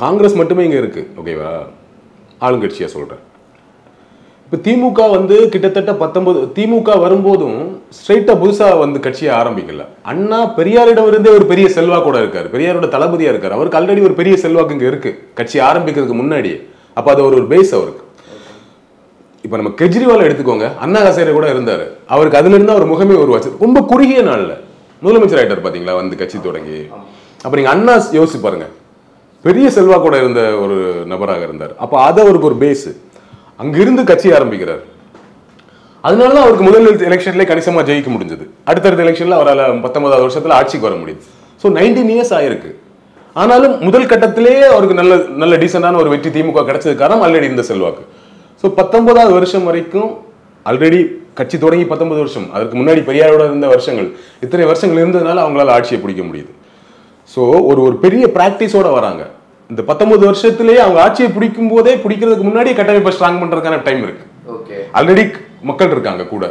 காங்கிரஸ் மட்டுமே இங்கே இருக்குது, ஓகேவா, ஆளுங்கட்சியாக சொல்கிறேன். இப்போ திமுக வந்து கிட்டத்தட்ட 19 திமுக வரும்போதும் ஸ்ட்ரைட்டாக புதுசாக வந்து கட்சியை ஆரம்பிக்கல. அண்ணா பெரியாரிடம் இருந்தே ஒரு பெரிய செல்வாக்கோட இருக்காரு, பெரியாரோட தளபதியாக இருக்காரு. அவருக்கு ஆல்ரெடி ஒரு பெரிய செல்வாக்கு இங்கே இருக்கு கட்சி ஆரம்பிக்கிறதுக்கு முன்னாடியே. அப்போ அது ஒரு பேஸ் அவருக்கு. இப்போ நம்ம கெஜ்ரிவால் எடுத்துக்கோங்க, அண்ணா ஹசாரே கூட இருந்தார். அவருக்கு அதுல இருந்து அவர் முகமே உருவாச்சு. ரொம்ப குறுகிய நாளில் முதலமைச்சர் ஆயிட்டார் பார்த்தீங்களா வந்து கட்சி தொடங்கி. அப்போ நீங்கள் அண்ணா யோசிச்சு பாருங்க, பெரிய செல்வாக்கோட இருந்த ஒரு நபராக இருந்தார். அப்போ அது அவருக்கு ஒரு பேஸு. அங்கிருந்து கட்சி ஆரம்பிக்கிறார். அதனால தான் அவருக்கு முதல் எலெக்ஷன்லேயே கணிசமாக ஜெயிக்க முடிஞ்சது. அடுத்தடுத்த எலெக்ஷனில் அவரால் 19வது வருஷத்தில் ஆட்சிக்கு வர முடியுது. ஸோ 19 இயர்ஸ் ஆயிருக்கு. ஆனாலும் முதல் கட்டத்திலேயே அவருக்கு நல்ல நல்ல டீசெண்டான ஒரு வெற்றி திமுக கிடைச்சது காரணம் ஆல்ரெடி இந்த செல்வாக்கு. ஸோ 19வது வருஷம் வரைக்கும் ஆல்ரெடி கட்சி தொடங்கி 19 வருஷம், அதற்கு முன்னாடி பெரியாரோட இருந்த வருஷங்கள், இத்தனை வருஷங்கள் இருந்ததுனால அவங்களால ஆட்சியை பிடிக்க முடியுது. ஸோ ஒரு பெரிய ப்ராக்டிஸோட வராங்க. இந்த 19 வருஷத்திலேயே அவங்க ஆட்சியை பிடிக்கும் போதே, பிடிக்கிறதுக்கு முன்னாடியே கட்டமைப்பை ஸ்ட்ராங் பண்றதுக்கான டைம் இருக்கு. ஆல்ரெடி மக்கள் இருக்காங்க கூட.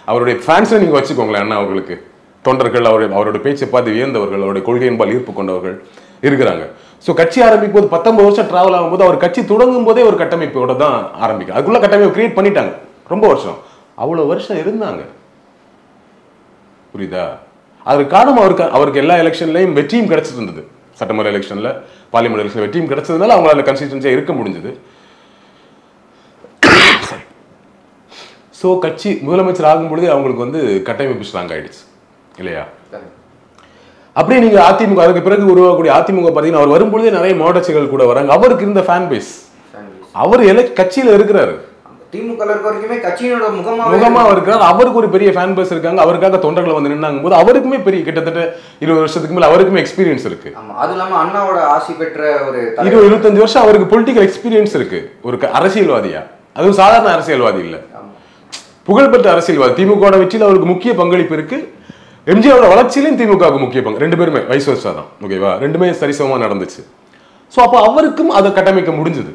அவருடைய ஃபேன்ஸை நீங்க வச்சுக்கோங்களேன். அண்ணா அவர்களுக்கு தொண்டர்கள், அவருடைய பேச்சை பார்த்து வியந்தவர்கள், அவருடைய கொள்கையின்பால் ஈர்ப்பு கொண்டவர்கள் இருக்கிறாங்க. ஸோ கட்சி ஆரம்பிக்கும் போது 19 வருஷம் டிராவல் ஆகும்போது அவர் கட்சி தொடங்கும் போதே ஒரு கட்டமைப்போட தான் ஆரம்பிக்கும். அதுக்குள்ள கட்டமைப்பு கிரியேட் பண்ணிட்டாங்க. ரொம்ப வருஷம், அவ்வளவு வருஷம் இருந்தாங்க. புரியுதா? அதற்கு காரணம் அவருக்கு எல்லா எலெக்ஷன்லையும் வெற்றியும் கிடைச்சிட்டு இருந்தது. சட்டமன்ற எலெக்ஷன்ல, பார்லிமெண்ட் எலெக்ஷன்ல வெற்றியும் கிடைச்சதுனால அவங்களால கன்சிஸ்டன்சியா இருக்க முடிஞ்சது. ஸோ கட்சி முதலமைச்சர் ஆகும்பொழுது அவங்களுக்கு வந்து கட்டமைப்பு ஸ்ட்ராங் ஆயிடுச்சு இல்லையா? அப்படியே நீங்க அதிமுக, அதுக்கு பிறகு உருவாகக்கூடிய அதிமுக பார்த்தீங்கன்னா, அவர் வரும்பொழுதே நிறைய மாவட்டச்சிகள் கூட வராங்க. அவருக்கு இருந்த ஃபேன் பேஸ், அவர் கட்சியில இருக்கிறாரு, கட்சியோட முகமா இருக்கிறார். அவருக்கு ஒரு பெரிய ஃபேன் பேஸ் இருக்காங்க. அவருக்காக தொண்டர்களை வந்து நின்னாங்க போது அவருக்குமே பெரிய கிட்டத்தட்ட 20 வருஷத்துக்கு மேல அவருக்குமே எக்ஸ்பீரியன்ஸ் இருக்கு. அது இல்லாம அண்ணாவோட ஆசி பெற்ற ஒரு 20-25 வருஷம் அவருக்கு பொலிட்டிக்கல் எக்ஸ்பீரியன்ஸ் இருக்கு. ஒரு அரசியல்வாதியா, அதுவும் சாதாரண அரசியல்வாதி இல்ல, புகழ்பெற்ற அரசியல்வாதி. திமுக வெற்றியில் அவருக்கு முக்கிய பங்களிப்பு இருக்கு. எம்ஜிஆரோட வளர்ச்சியிலும் திமுகவுக்கு முக்கிய பங்கு. ரெண்டு பேருமே வைஸ் வர்சா தான். ஓகேவா? ரெண்டுமே சரிசமமா நடந்துச்சு. ஸோ அப்போ அவருக்கும் அதை கட்டமைக்க முடிஞ்சது.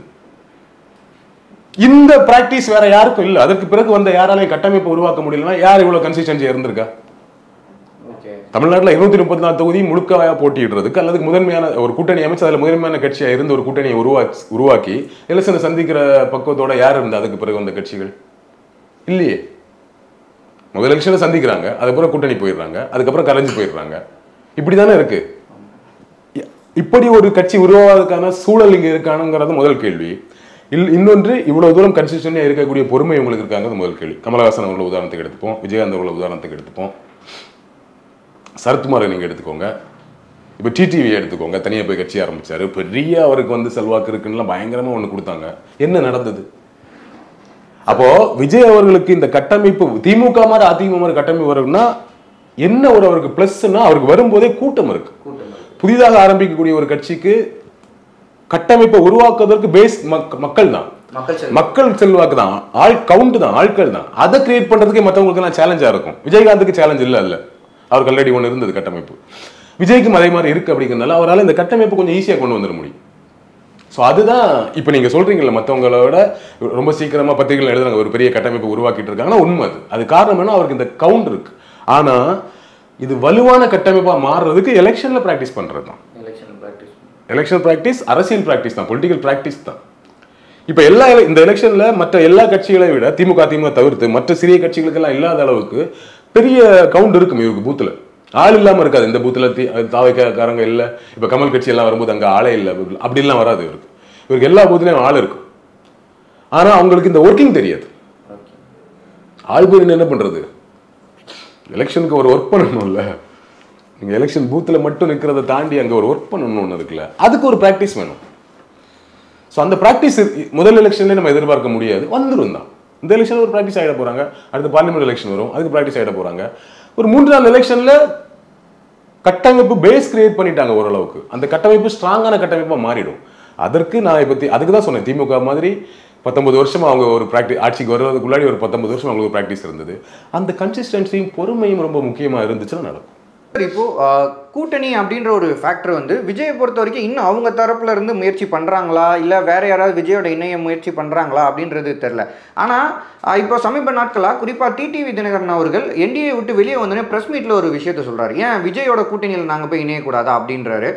இந்த பிராக்டிஸ் வேற யாருக்கும் இல்லை. அதற்கு பிறகு வந்த யாராலையும் கட்டமைப்பு உருவாக்க முடியலன்னா யார் இவ்வளவு கன்சிஸ்டன்சியா இருந்திருக்கா? தமிழ்நாட்டில் 234 தொகுதி முழுக்கவாயா போட்டியிடுறதுக்கு அல்லது முதன்மையான ஒரு கூட்டணி அமைச்சு அதில் முதன்மையான கட்சியா இருந்து ஒரு கூட்டணியை உருவாக்கி எலெக்ஷனை சந்திக்கிற பக்குவத்தோட யார் இருந்தா அதுக்கு பிறகு வந்த கட்சிகள்? இல்லையே. முதல் எலெக்ஷனை சந்திக்கிறாங்க, அதுக்கப்புறம் கூட்டணி போயிடுறாங்க, அதுக்கப்புறம் கரைஞ்சு போயிடுறாங்க. இப்படிதானே இருக்கு. இப்படி ஒரு கட்சி உருவாவதற்கான சூழல் இங்க இருக்கானுங்கிறது முதல் கேள்வி. இன்னொன்று, இவ்வளவு தூரம் கன்சிஸ்டன்டா இருக்கக்கூடிய பொறுமை உங்களுக்கு இருக்காங்க முதல் கேள்வி. கமலஹாசன் அவர்கள உதாரணத்துக்கு எடுத்துப்போம், விஜயகாந்த் அவர்கள உதாரணத்துக்கு எடுத்துப்போம், சரத்குமாரை நீங்க எடுத்துக்கோங்க, இப்போ டிடிவி எடுத்துக்கோங்க. தனியாக போய் கட்சி ஆரம்பிச்சாரு, பெரிய அவருக்கு வந்து செல்வாக்கு இருக்குன்னு பயங்கரமா ஒன்று கொடுத்தாங்க. என்ன நடந்தது? அப்போ விஜய் அவர்களுக்கு இந்த கட்டமைப்பு திமுக மாதிரி அதிமுக மாதிரி கட்டமைப்பு வரும்னா என்ன ஒரு அவருக்கு பிளஸ்னா, அவருக்கு வரும்போதே கூட்டம் இருக்கு. புதிதாக ஆரம்பிக்கக்கூடிய ஒரு கட்சிக்கு கட்டமைப்பை உருவாக்குவதற்கு பேஸ் மக்கள் தான், மக்கள் செல்வாக்கு தான், கவுண்ட் தான், ஆட்கள் தான். அதை கிரியேட் பண்றதுக்கே மற்றவங்களுக்கு எல்லாம் சேலஞ்சா இருக்கும். விஜயகாந்துக்கு சேலஞ்ச் இல்ல, அவருக்கு ஆல்ரெடி ஒன்று இருந்தது கட்டமைப்பு. விஜய்க்கும் அதே மாதிரி இருக்கு. அப்படிங்கிறதுனால அவரால் இந்த கட்டமைப்பு கொஞ்சம் ஈஸியாக கொண்டு வந்துட முடியும். ஸோ அதுதான் இப்போ நீங்கள் சொல்றீங்கல்ல, மற்றவங்களோட ரொம்ப சீக்கிரமாக பத்திரிகைகள் எழுதுறாங்க ஒரு பெரிய கட்டமைப்பு உருவாக்கிட்டு இருக்காங்கன்னா உண்மை. அது காரணம் என்ன? அவருக்கு இந்த கவுண்ட் இருக்கு. ஆனால் இது வலுவான கட்டமைப்பாக மாறுறதுக்கு எலெக்ஷனில் ப்ராக்டிஸ் பண்ணுறது தான். எலெக்ஷன் ப்ராக்டிஸ் அரசியல் ப்ராக்டிஸ் தான், பொலிட்டிக்கல் ப்ராக்டிஸ் தான். இப்போ இந்த எலெக்ஷன்ல மற்ற எல்லா கட்சிகளை விட திமுக தவிர்த்து மற்ற சிறிய கட்சிகளுக்கெல்லாம் இல்லாத அளவுக்கு பெரிய கவுண்ட் இருக்கும் இவருக்கு. பூத்துல ஆள் இல்லாமல் இருக்காது. இந்த பூத்துல தாவைக்காரங்க இல்லை. இப்போ கமல் கட்சி எல்லாம் வரும்போது அங்கே ஆளே இல்லை, அப்படிலாம் வராது இவருக்கு. இவருக்கு எல்லா பூத்துலையும் ஆள் இருக்கும். ஆனால் அவங்களுக்கு இந்த ஒர்க்கிங் தெரியாது. ஆள் பேர் என்ன பண்றது? எலெக்ஷனுக்கு ஒரு ஒர்க் பண்ணணும்ல. நீங்கள் எலெக்ஷன் பூத்தில் மட்டும் நிற்கிறத தாண்டி அங்கே ஒரு ஒர்க் பண்ணணும்னு ஒன்று இருக்குல்ல, அதுக்கு ஒரு ப்ராக்டிஸ் வேணும். ஸோ அந்த ப்ராக்டிஸ் முதல் எலெக்ஷன்லேயே நம்ம எதிர்பார்க்க முடியாது, வந்துடும் தான். இந்த எலெக்ஷனில் ஒரு ப்ராக்டிஸ் ஆகிட போகிறாங்க, அடுத்து பார்லிமெண்ட் எலெக்ஷன் வரும், அதுக்கு ப்ராக்டிஸ் ஆகிட போகிறாங்க. ஒரு 3 எலெக்ஷனில் கட்டமைப்பு பேஸ் கிரியேட் பண்ணிட்டாங்க ஓரளவுக்கு. அந்த கட்டமைப்பு ஸ்ட்ராங்கான கட்டமைப்பாக மாறிடும். அதுக்கு தான் சொன்னேன், திமுக மாதிரி 19 வருஷமா அவங்க ஒரு ப்ராக்டிஸ், ஆட்சிக்கு வர்றதுக்கு முன்னாடி ஒரு 19 வருஷம் அவங்களுக்கு ப்ராக்டிஸ் இருந்தது. அந்த கன்சிஸ்டன்சியும் பொறுமையும் ரொம்ப முக்கியமாக இருந்துச்சுன்னா நடக்கும். இப்போ கூட்டணி அப்படின்ற ஒரு ஃபேக்டர் வந்து விஜயை பொறுத்த வரைக்கும் இன்னும் அவங்க தரப்புல இருந்து முயற்சி பண்ணுறாங்களா இல்லை வேற யாராவது விஜயோட இணைய முயற்சி பண்ணுறாங்களா அப்படின்றது தெரில. ஆனால் இப்போ சமீப நாட்களாக குறிப்பாக டிடிவி தினகரன் அவர்கள் என்டிஏ விட்டு வெளியே வந்தோடனே ப்ரெஸ் மீட்டில் ஒரு விஷயத்த சொல்கிறார். ஏன் விஜயோட கூட்டணியில் நாங்கள் போய் இணையக்கூடாதா அப்படின்றாரு.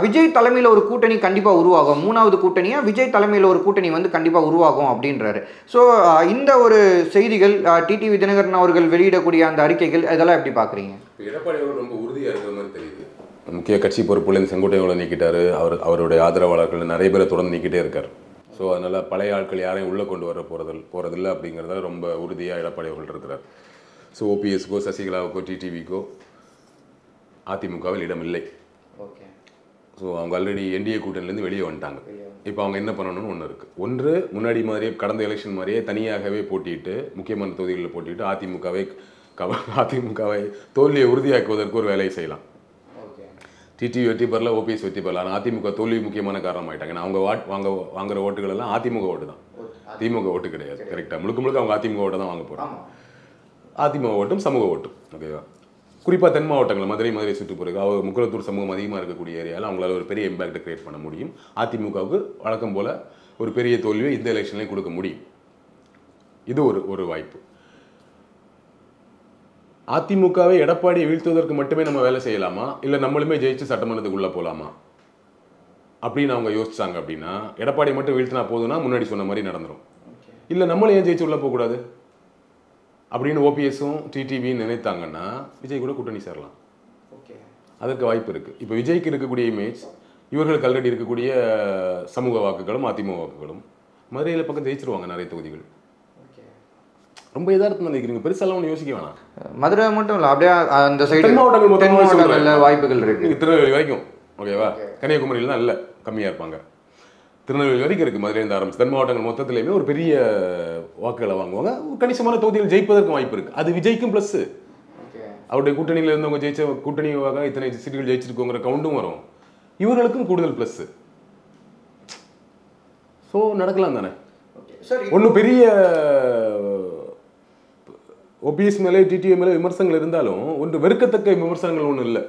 விஜய் தலைமையில் ஒரு கூட்டணி கண்டிப்பாக உருவாகும், 3வது கூட்டணியாக விஜய் தலைமையில் ஒரு கூட்டணி வந்து கண்டிப்பாக உருவாகும் அப்படின்றாரு. ஸோ இந்த ஒரு செய்திகள் டிடிவி தினகரன் அவர்கள் வெளியிடக்கூடிய அந்த அறிக்கைகள் இதெல்லாம் எப்படி பார்க்குறீங்க? எடப்பாடி அவர்கள் ரொம்ப உறுதியாக இருக்கிற மாதிரி தெரியுது. முக்கிய கட்சி பொறுப்புலேருந்து செங்கோட்டையோட நீக்கிட்டாரு. அவருடைய ஆதரவாளர்கள் நிறைய பேரை தொடர்ந்து நீக்கிட்டே இருக்கார். ஸோ அதனால் பழைய ஆட்கள் யாரையும் உள்ளே கொண்டு வர போகிறதில்ல அப்படிங்கிறதால ரொம்ப உறுதியாக எடப்பாடி அவர்கள் இருக்கிறார். ஸோ ஓபிஎஸ்க்கோ சசிகலாவுக்கோ டிடிவிக்கோ அதிமுகவில் இடம் இல்லை. ஓகே. ஸோ அவங்க ஆல்ரெடி என்டிஏ கூட்டணிலேருந்து வெளியே வந்துட்டாங்க. இப்போ அவங்க என்ன பண்ணணும்னு ஒன்று இருக்குது. ஒன்று முன்னாடி மாதிரியே கடந்த எலெக்ஷன் மாதிரியே தனியாகவே போட்டிட்டு முக்கியமான தொகுதிகளில் போட்டிட்டு அதிமுகவை தோல்வியை உறுதியாக்குவதற்கு ஒரு வேலையை செய்யலாம். டிடிவி வெற்றி பெறல, ஓபிஎஸ் வெற்றி பெறல. ஆனால் அதிமுக தோல்வி முக்கியமான காரணம் ஆகிட்டாங்க. ஏன்னா அவங்க வாங்குற ஓட்டுகள் எல்லாம் அதிமுக ஓட்டு தான், திமுக ஓட்டு கிடையாது. கரெக்டாக முழுக்க அவங்க அதிமுக ஓட்டை தான் வாங்க போகிறாங்க. அதிமுக ஓட்டும் சமூக ஓட்டும். ஓகேவா? குறிப்பாக தென் மாவட்டங்கள் மதுரை சுற்றுப்புற முக்குளத்தூர் சமூகம் அதிகமாக இருக்கக்கூடிய ஏரியாவில் அவங்களால ஒரு பெரிய இம்பாக்டை கிரியேட் பண்ண முடியும். அதிமுகவுக்கு வழக்கம் போல் ஒரு பெரிய தோல்வியை இந்த எலெக்ஷன்லேயும் கொடுக்க முடியும். இது ஒரு வாய்ப்பு. அதிமுகவை எடப்பாடியை வீழ்த்துவதற்கு மட்டுமே நம்ம வேலை செய்யலாமா, இல்லை நம்மளுமே ஜெயிச்சு சட்டமன்றத்துக்குள்ளே போகலாமா அப்படின்னு அவங்க யோசிச்சாங்க. அப்படின்னா எடப்பாடி மட்டும் வீழ்த்தினா போதும்னா முன்னாடி சொன்ன மாதிரி நடந்துடும். இல்லை நம்மளும் ஏன் ஜெயிச்சு உள்ளே போகக்கூடாது அப்படின்னு ஓபிஎஸும் டிடிவியும் நினைத்தாங்கன்னா விஜய் கூட கூட்டணி சேரலாம். அதற்கு வாய்ப்பு இருக்குது. இப்போ விஜய்க்கு இருக்கக்கூடிய இமேஜ், இவர்களுக்கு ஆல்ரெடி இருக்கக்கூடிய சமூக வாக்குகளும் அதிமுக வாக்குகளும் மதுரையில் பக்கம் ஜெயிச்சிருவாங்க நிறைய தொகுதிகள். ரொம்ப யதார்த்தம் நினைக்கிறீங்க, பெருசாலாம் ஒன்று யோசிக்க வேணாம். மதுரை மட்டும் இல்லை, அப்படியே அந்த சைடு மாவட்டங்கள் வாய்ப்புகள் இருக்கு. திருநெல்வேலி வரைக்கும் ஓகேவா, கன்னியாகுமரியில் தான் இல்லை கம்மியாக இருப்பாங்க. திருநெல்வேலி வரைக்கும் இருக்குது. மதுரையிலேருந்து ஆரம்பிச்சு தென் மாவட்டங்கள் மொத்தத்திலையுமே ஒரு பெரிய வாக்குகளை வாங்குவாங்க. கணிசமான தொகுதிகள் ஜெயிப்பதற்கு வாய்ப்பு இருக்குது. அது விஜய்க்கும் ப்ளஸ்ஸு. அவருடைய கூட்டணியில் இருந்தவங்க ஜெயிச்ச கூட்டணி இத்தனை சீட்டுகள் ஜெயிச்சிருக்கோங்கிற கவுண்டும் வரும். இவர்களுக்கும் கூடுதல் ப்ளஸ்ஸு. ஸோ நடக்கலாம் தானே. ஒன்றும் பெரிய ஓபிஎஸ் மேலே டிடிவி மேலே விமர்சனங்கள் இருந்தாலும் ஒன்று வெறுக்கத்தக்க விமர்சனங்கள் ஒன்றும் இல்லை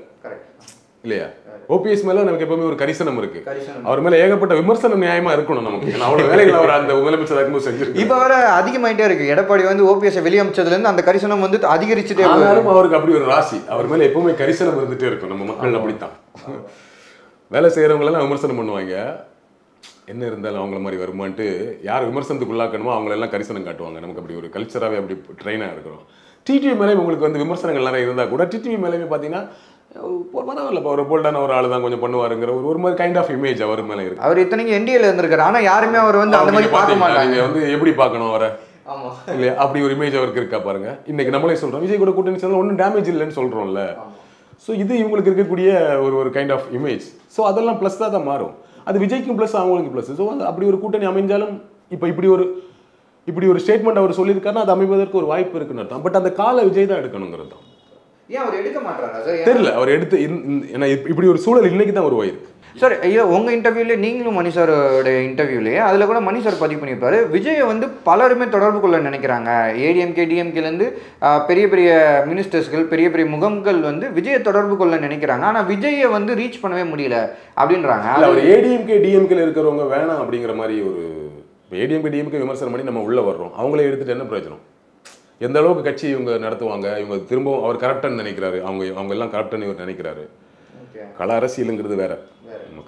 இல்லையா? ஓபிஎஸ் மேலே நமக்கு எப்பவுமே ஒரு கரிசனம் இருக்கு. அவர் மேலே ஏகப்பட்ட விமர்சனம் நியாயமா இருக்கணும் நமக்கு. அவ்வளோ வேலைகள் அவர் அந்த முதலமைச்சர் இருக்கும்போது செஞ்சிருக்கு. இப்போ வர அதிகமாயிட்டே இருக்கு. எடப்பாடி வந்து ஓபிஎஸ் வெளியமைச்சதுலேருந்து அந்த கரிசனம் வந்து அதிகரிச்சுட்டே இருந்தாலும் அவருக்கு அப்படி ஒரு ராசி, அவர் மேலே எப்பவுமே கரிசனம் இருந்துகிட்டே இருக்கும். நம்ம மக்கள் அப்படித்தான். வேலை செய்கிறவங்களெல்லாம் விமர்சனம் பண்ணுவாங்க. என்ன இருந்தாலும் அவங்கள மாதிரி வருமான்ட்டு யார் விமர்சனத்துக்கு உள்ளாக்கணுமோ அவங்களெல்லாம் கரிசனம் காட்டுவாங்க. நமக்கு அப்படி ஒரு கல்ச்சராகவே அப்படி ட்ரெயினாக இருக்கிறோம். டிடிவி மேலே உங்களுக்கு வந்து விமர்சனங்கள் நிறைய இருந்தால் கூட டிடிவி மேலேயுமே பார்த்தீங்கன்னா பரவாயில்ல, ஒரு போல்டான ஒரு ஆள் தான், கொஞ்சம் பண்ணுவாருங்கிற ஒரு மாதிரி கைண்ட் ஆஃப் இமேஜ் அவர் மேலே இருக்கு. அவர் இத்தனைக்கு என்டிஏல இருந்திருக்காரு, ஆனால் யாருமே அவர் வந்து அந்த மாதிரி பார்க்க மாட்டாங்க. வந்து எப்படி பார்க்கணும் அவரை இல்லையா? அப்படி ஒரு இமேஜ் அவருக்கு இருக்கா பாருங்க. இன்னைக்கு நம்மளே சொல்கிறோம் விஜய் கூட கூட்டணி சேர்ந்தால் ஒன்றும் டேமேஜ் இல்லைன்னு சொல்கிறோம்ல. ஸோ இது இவங்களுக்கு இருக்கக்கூடிய ஒரு கைண்ட் ஆஃப் இமேஜ். ஸோ அதெல்லாம் ப்ளஸ் தான் மாறும். அது விஜய்க்கும் ப்ளஸ், அவங்களுக்கு ப்ளஸ். ஸோ அப்படி ஒரு கூட்டணி அமைஞ்சாலும் இப்போ இப்படி ஒரு ஸ்டேட்மெண்ட் அவர் சொல்லியிருக்காருன்னா அது அமைவதற்கு ஒரு வாய்ப்பு இருக்குன்னு அர்த்தம். பட் அந்த காலை விஜய் தான் எடுக்கணுங்கிறது தான். ஏன் அவர் எடுக்க மாட்டாரா தெரியல. அவர் எடுத்து ஏன்னா இப்படி ஒரு சூழல் இன்னைக்கு தான் உருவாயிருக்கு. சார், ஐயோ உங்கள் இன்டர்வியூலே நீங்களும் மணி சாரோட இன்டர்வியூலேயே அதில் கூட மணி சார் பதிவு பண்ணியிருப்பாரு, விஜயை வந்து பலருமே தொடர்பு கொள்ள நினைக்கிறாங்க. ஏடிஎம்கே டிஎம்கேலேருந்து பெரிய பெரிய மினிஸ்டர்ஸ்கள், பெரிய பெரிய முகம்கள் வந்து விஜயை தொடர்பு கொள்ள நினைக்கிறாங்க. ஆனால் விஜயை வந்து ரீச் பண்ணவே முடியல அப்படின்றாங்க. அவர் ஏடிஎம்கே டிஎம்கேல இருக்கிறவங்க வேணாம் அப்படிங்கிற மாதிரி ஒரு ஏடிஎம்கே டிஎம்கே விமர்சனம் பண்ணி நம்ம உள்ளே வர்றோம். அவங்களே எடுத்துகிட்டு என்ன பிரயோஜனம்? எந்த அளவுக்கு கட்சி இவங்க நடத்துவாங்க, இவங்க திரும்பவும் அவர் கரெக்டான்னு நினைக்கிறாரு, அவங்க எல்லாம் கரெக்டான்னு இவர் நினைக்கிறாரு. கள அரசியலுங்கிறது வேற.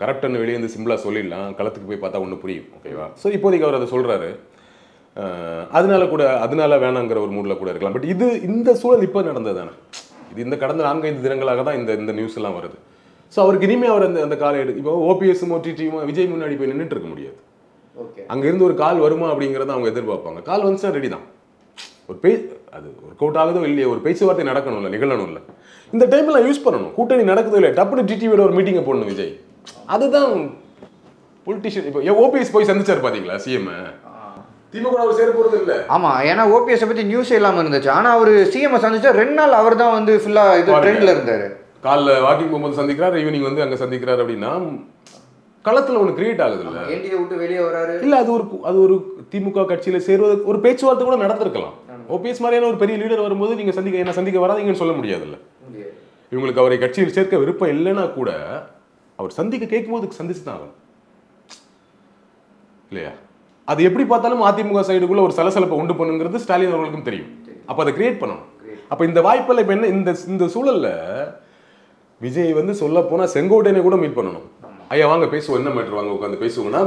கரெக்டான்னு வெளியே வந்து சிம்பிளாக சொல்லிடலாம், களத்துக்கு போய் பார்த்தா ஒன்று புரியும். ஓகேவா? ஸோ இப்போதைக்கு அவர் அதை சொல்கிறாரு. அதனால வேணாங்கிற ஒரு மூடில் கூட இருக்கலாம். பட் இந்த சூழல் இப்போ நடந்தது தானே. இது இந்த கடந்த 4-5 தினங்களாக தான் இந்த நியூஸ் எல்லாம் வருது. ஸோ அவருக்கு இனிமேல் அவர் அந்த காலை இப்போ ஓபிஎஸ்மோ டிடிவிமோ விஜய் முன்னாடி போய் நின்றுட்டு இருக்க முடியாது. அங்கே இருந்து ஒரு கால் வருமா அப்படிங்கிறத அவங்க எதிர்பார்ப்பாங்க. கால் வந்துச்சுன்னா ரெடி தான். அது ஒர்க் அவுட் ஆகுதோ இல்லையே, ஒரு பேச்சுவார்த்தை நடக்கணும்ல, நிகழணும்ல. இந்த டைம்ல யூஸ் பண்ணணும். கூட்டணி நடக்குதோ இல்லையா, டப்புனு டிடிவியோட ஒரு மீட்டிங்கை போடணும் விஜய். அதுதான் பொலிட்டிஷியன். இப்போ ஓபிஎஸ் போய் சந்திச்சார் பாத்தீங்களா சிஎம்? திமுக அவர் சேர போறது இல்லை. ஆமா, ஏன்னா ஓபிஎஸ் பத்தி நியூஸ் இல்லாம இருந்துச்சு. ஆனா அவர் சிஎம் சந்திச்சா 2 நாள் அவர் தான் வந்து ஃபுல்லா இது ட்ரெண்ட்ல இருந்தாரு. காலைல வாக்கிங் போகும்போது சந்திக்கிறார், ஈவினிங் வந்து அங்க சந்திக்கிறார். அப்படின்னா களத்துல ஒன்று கிரியேட் ஆகுது இல்லை? என்டிஏ விட்டு வெளியே வராரு இல்ல. அது ஒரு திமுக கட்சியில சேருவதற்கு ஒரு பேச்சுவார்த்தை கூட நடந்திருக்கலாம். ஓபிஎஸ் மாதிரியான ஒரு பெரிய லீடர் வரும்போது நீங்க என்ன சந்திக்க வராதீங்கன்னு சொல்ல முடியாதுல்ல. இவங்களுக்கு அவரை கட்சியில் சேர்க்க விருப்பம் இல்லைன்னா கூட அவர் சந்திக்க கேட்கும்போது சந்திச்சு தான் ஆகணும் இல்லையா? அது எப்படி பார்த்தாலும் அதிமுக சைடுக்குள்ள ஒரு சலசலப்பை உண்டு பண்ணுங்கிறது ஸ்டாலின் அவர்களுக்கும் தெரியும். அப்போ அதை கிரியேட் பண்ணணும். அப்போ இந்த வாய்ப்பில் இப்போ என்ன இந்த சூழல்ல விஜய் வந்து சொல்ல போனா செங்கோட்டையனை கூட மீட் பண்ணணும். ஐயா வாங்க பேசுவோம், என்ன மேட்டர் வாங்க உட்காந்து பேசுவோம்னா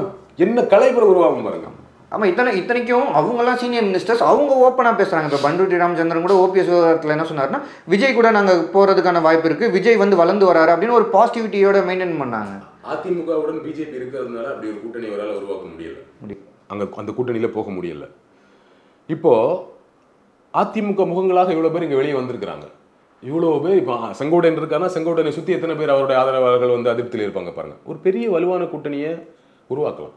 என்ன கலைப்புற உருவாகும் பாருங்க. ஆமாம், இத்தனைக்கும் அவங்கெல்லாம் சீனியர் மினிஸ்டர்ஸ், அவங்க ஓப்பனாக பேசுகிறாங்க. இப்போ பண்டூட்டி ராமச்சந்திரன் கூட ஓபிஎஸ் விவகாரத்தில் என்ன சொன்னார்னா, விஜய் கூட நாங்கள் போகிறதுக்கான வாய்ப்பு இருக்குது, விஜய் வந்து வளர்ந்து வராரு அப்படின்னு ஒரு பாசிட்டிவிட்டியோட மெயின்டைன் பண்ணாங்க. அதிமுகவுடன் பிஜேபி இருக்கிறதுனால அப்படி ஒரு கூட்டணி அவரால் உருவாக்க முடியல, அந்த கூட்டணியில் போக முடியல. இப்போ அதிமுக முகங்களாக இவ்வளோ பேர் இங்கே வெளியே வந்திருக்கிறாங்க. இவ்வளோ பேர் இப்போ செங்கோட்டையன் இருக்காங்கன்னா செங்கோட்டையனை சுற்றி எத்தனை பேர் அவருடைய ஆதரவாளர்கள் வந்து அதிருப்தியில் இருப்பாங்க பாருங்க. ஒரு பெரிய வலுவான கூட்டணியை உருவாக்கலாம்.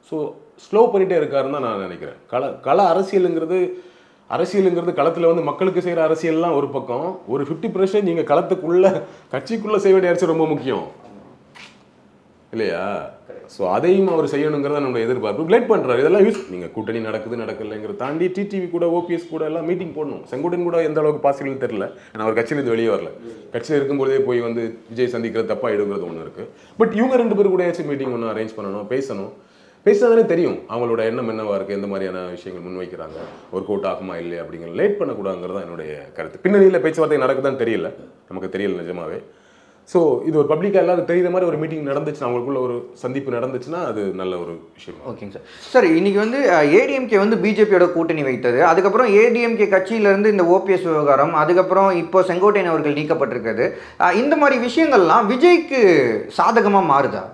ஸோ ஸ்லோ பண்ணிகிட்டே இருக்காருன்னு தான் நான் நினைக்கிறேன். கள அரசியலுங்கிறது களத்தில் வந்து மக்களுக்கு செய்கிற அரசியல்லாம் ஒரு பக்கம், ஒரு 50% நீங்கள் களத்துக்குள்ள கட்சிக்குள்ளே செய்ய வேண்டிய அரசியல் ரொம்ப முக்கியம் இல்லையா? ஸோ அதையும் அவர் செய்யணுங்கிறத நம்மளோட எதிர்பார்ப்பு. லேட் பண்ணுறாரு. இதெல்லாம் யூஸ் நீங்கள் கூட்டணி நடக்கலைங்கிறத தாண்டி டிடிவி கூட ஓபிஎஸ் கூட எல்லாம் மீட்டிங் போடணும். செங்கோட்டையன் கூட எந்த அளவுக்கு பாசிபிள்னு தெரியல. ஏன்னா அவர் கட்சியிலேருந்து வெளியே வரல. கட்சியில் இருக்கும்போதே போய் வந்து விஜய் சந்திக்கிறது தப்பாகிடுங்கிறது ஒன்று இருக்குது. பட் இவங்க 2 பேர் கூட ஏதாச்சும் மீட்டிங் ஒன்று அரேஞ்ச் பண்ணணும், பேசினாதானே தெரியும் அவங்களோட எண்ணம் என்னவா இருக்குது, எந்த மாதிரியான விஷயங்கள் முன்வைக்கிறாங்க, ஒர்க் அவுட் ஆகுமா இல்லை அப்படிங்கிற. லேட் பண்ணக்கூடாதுங்கிறது தான் என்னுடைய கருத்து. பின்னணியில் பேச்சுவார்த்தை நடக்குதான்னு தெரியல, நமக்கு தெரியல நிஜமாவே. ஸோ இது ஒரு பப்ளிக்காக எல்லாரும் தெரியுற மாதிரி ஒரு மீட்டிங் நடந்துச்சுன்னா, அவங்களுக்குள்ள ஒரு சந்திப்பு நடந்துச்சுன்னா அது நல்ல ஒரு விஷயம். ஓகேங்க சார். சார் இன்னைக்கு வந்து ஏடிஎம்கே வந்து பிஜேபியோட கூட்டணி வைத்தது, அதுக்கப்புறம் ஏடிஎம்கே கட்சியிலேருந்து இந்த ஓபிஎஸ் விவகாரம், அதுக்கப்புறம் இப்போ செங்கோட்டையன் அவர்கள் நீக்கப்பட்டிருக்கிறது, இந்த மாதிரி விஷயங்கள்லாம் விஜய்க்கு சாதகமாக மாறுதா?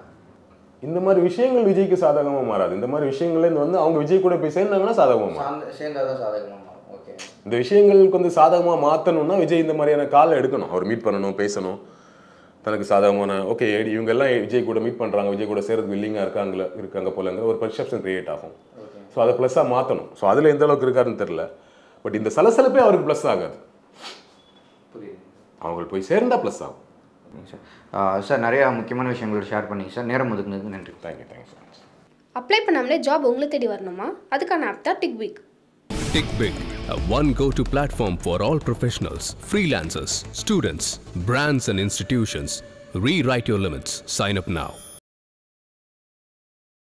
இந்த மாதிரி விஷயங்கள் விஜய்க்கு சாதகமாக மாறாது. இந்த மாதிரி விஷயங்கள்லேருந்து வந்து அவங்க விஜய் கூட போய் சேர்ந்தாங்கன்னா சாதகமாக சேர்ந்தாதான் சாதகமாக மாறும். ஓகே, இந்த விஷயங்களுக்கு வந்து சாதகமாக மாற்றணும்னா விஜய் இந்த மாதிரியான காலை எடுக்கணும். அவர் மீட் பண்ணணும், பேசணும், தனக்கு சாதகமான ஓகே இவங்க எல்லாம் விஜய் கூட மீட் பண்ணுறாங்க, விஜய் கூட சேர்றதுக்கு வில்லிங்காக இருக்காங்க போலங்கிற ஒரு பெர்செப்ஷன் கிரியேட் ஆகும். ஸோ அதை ப்ளஸ்ஸாக மாற்றணும். ஸோ அதில் எந்த அளவுக்கு இருக்காருன்னு தெரில. பட் இந்த சலசலப்பே அவருக்கு ப்ளஸ் ஆகாது. அவங்க போய் சேர்ந்தால் ப்ளஸ் ஆகும். சார் நிறையா முக்கியமான விஷயங்கள் ஷேர் பண்ணிங்க சார். நேரம் ஒதுக்குனதுக்கு நன்றி. Thank you sir. அப்ளை பண்ணாமலே ஜாப் உங்களை தேடி வரணுமா? அதுக்கான ஆப் தான் டிக்பிக். TickBig, a one go-to platform for all professionals, freelancers, students, brands and institutions. Rewrite your limits. Sign up now.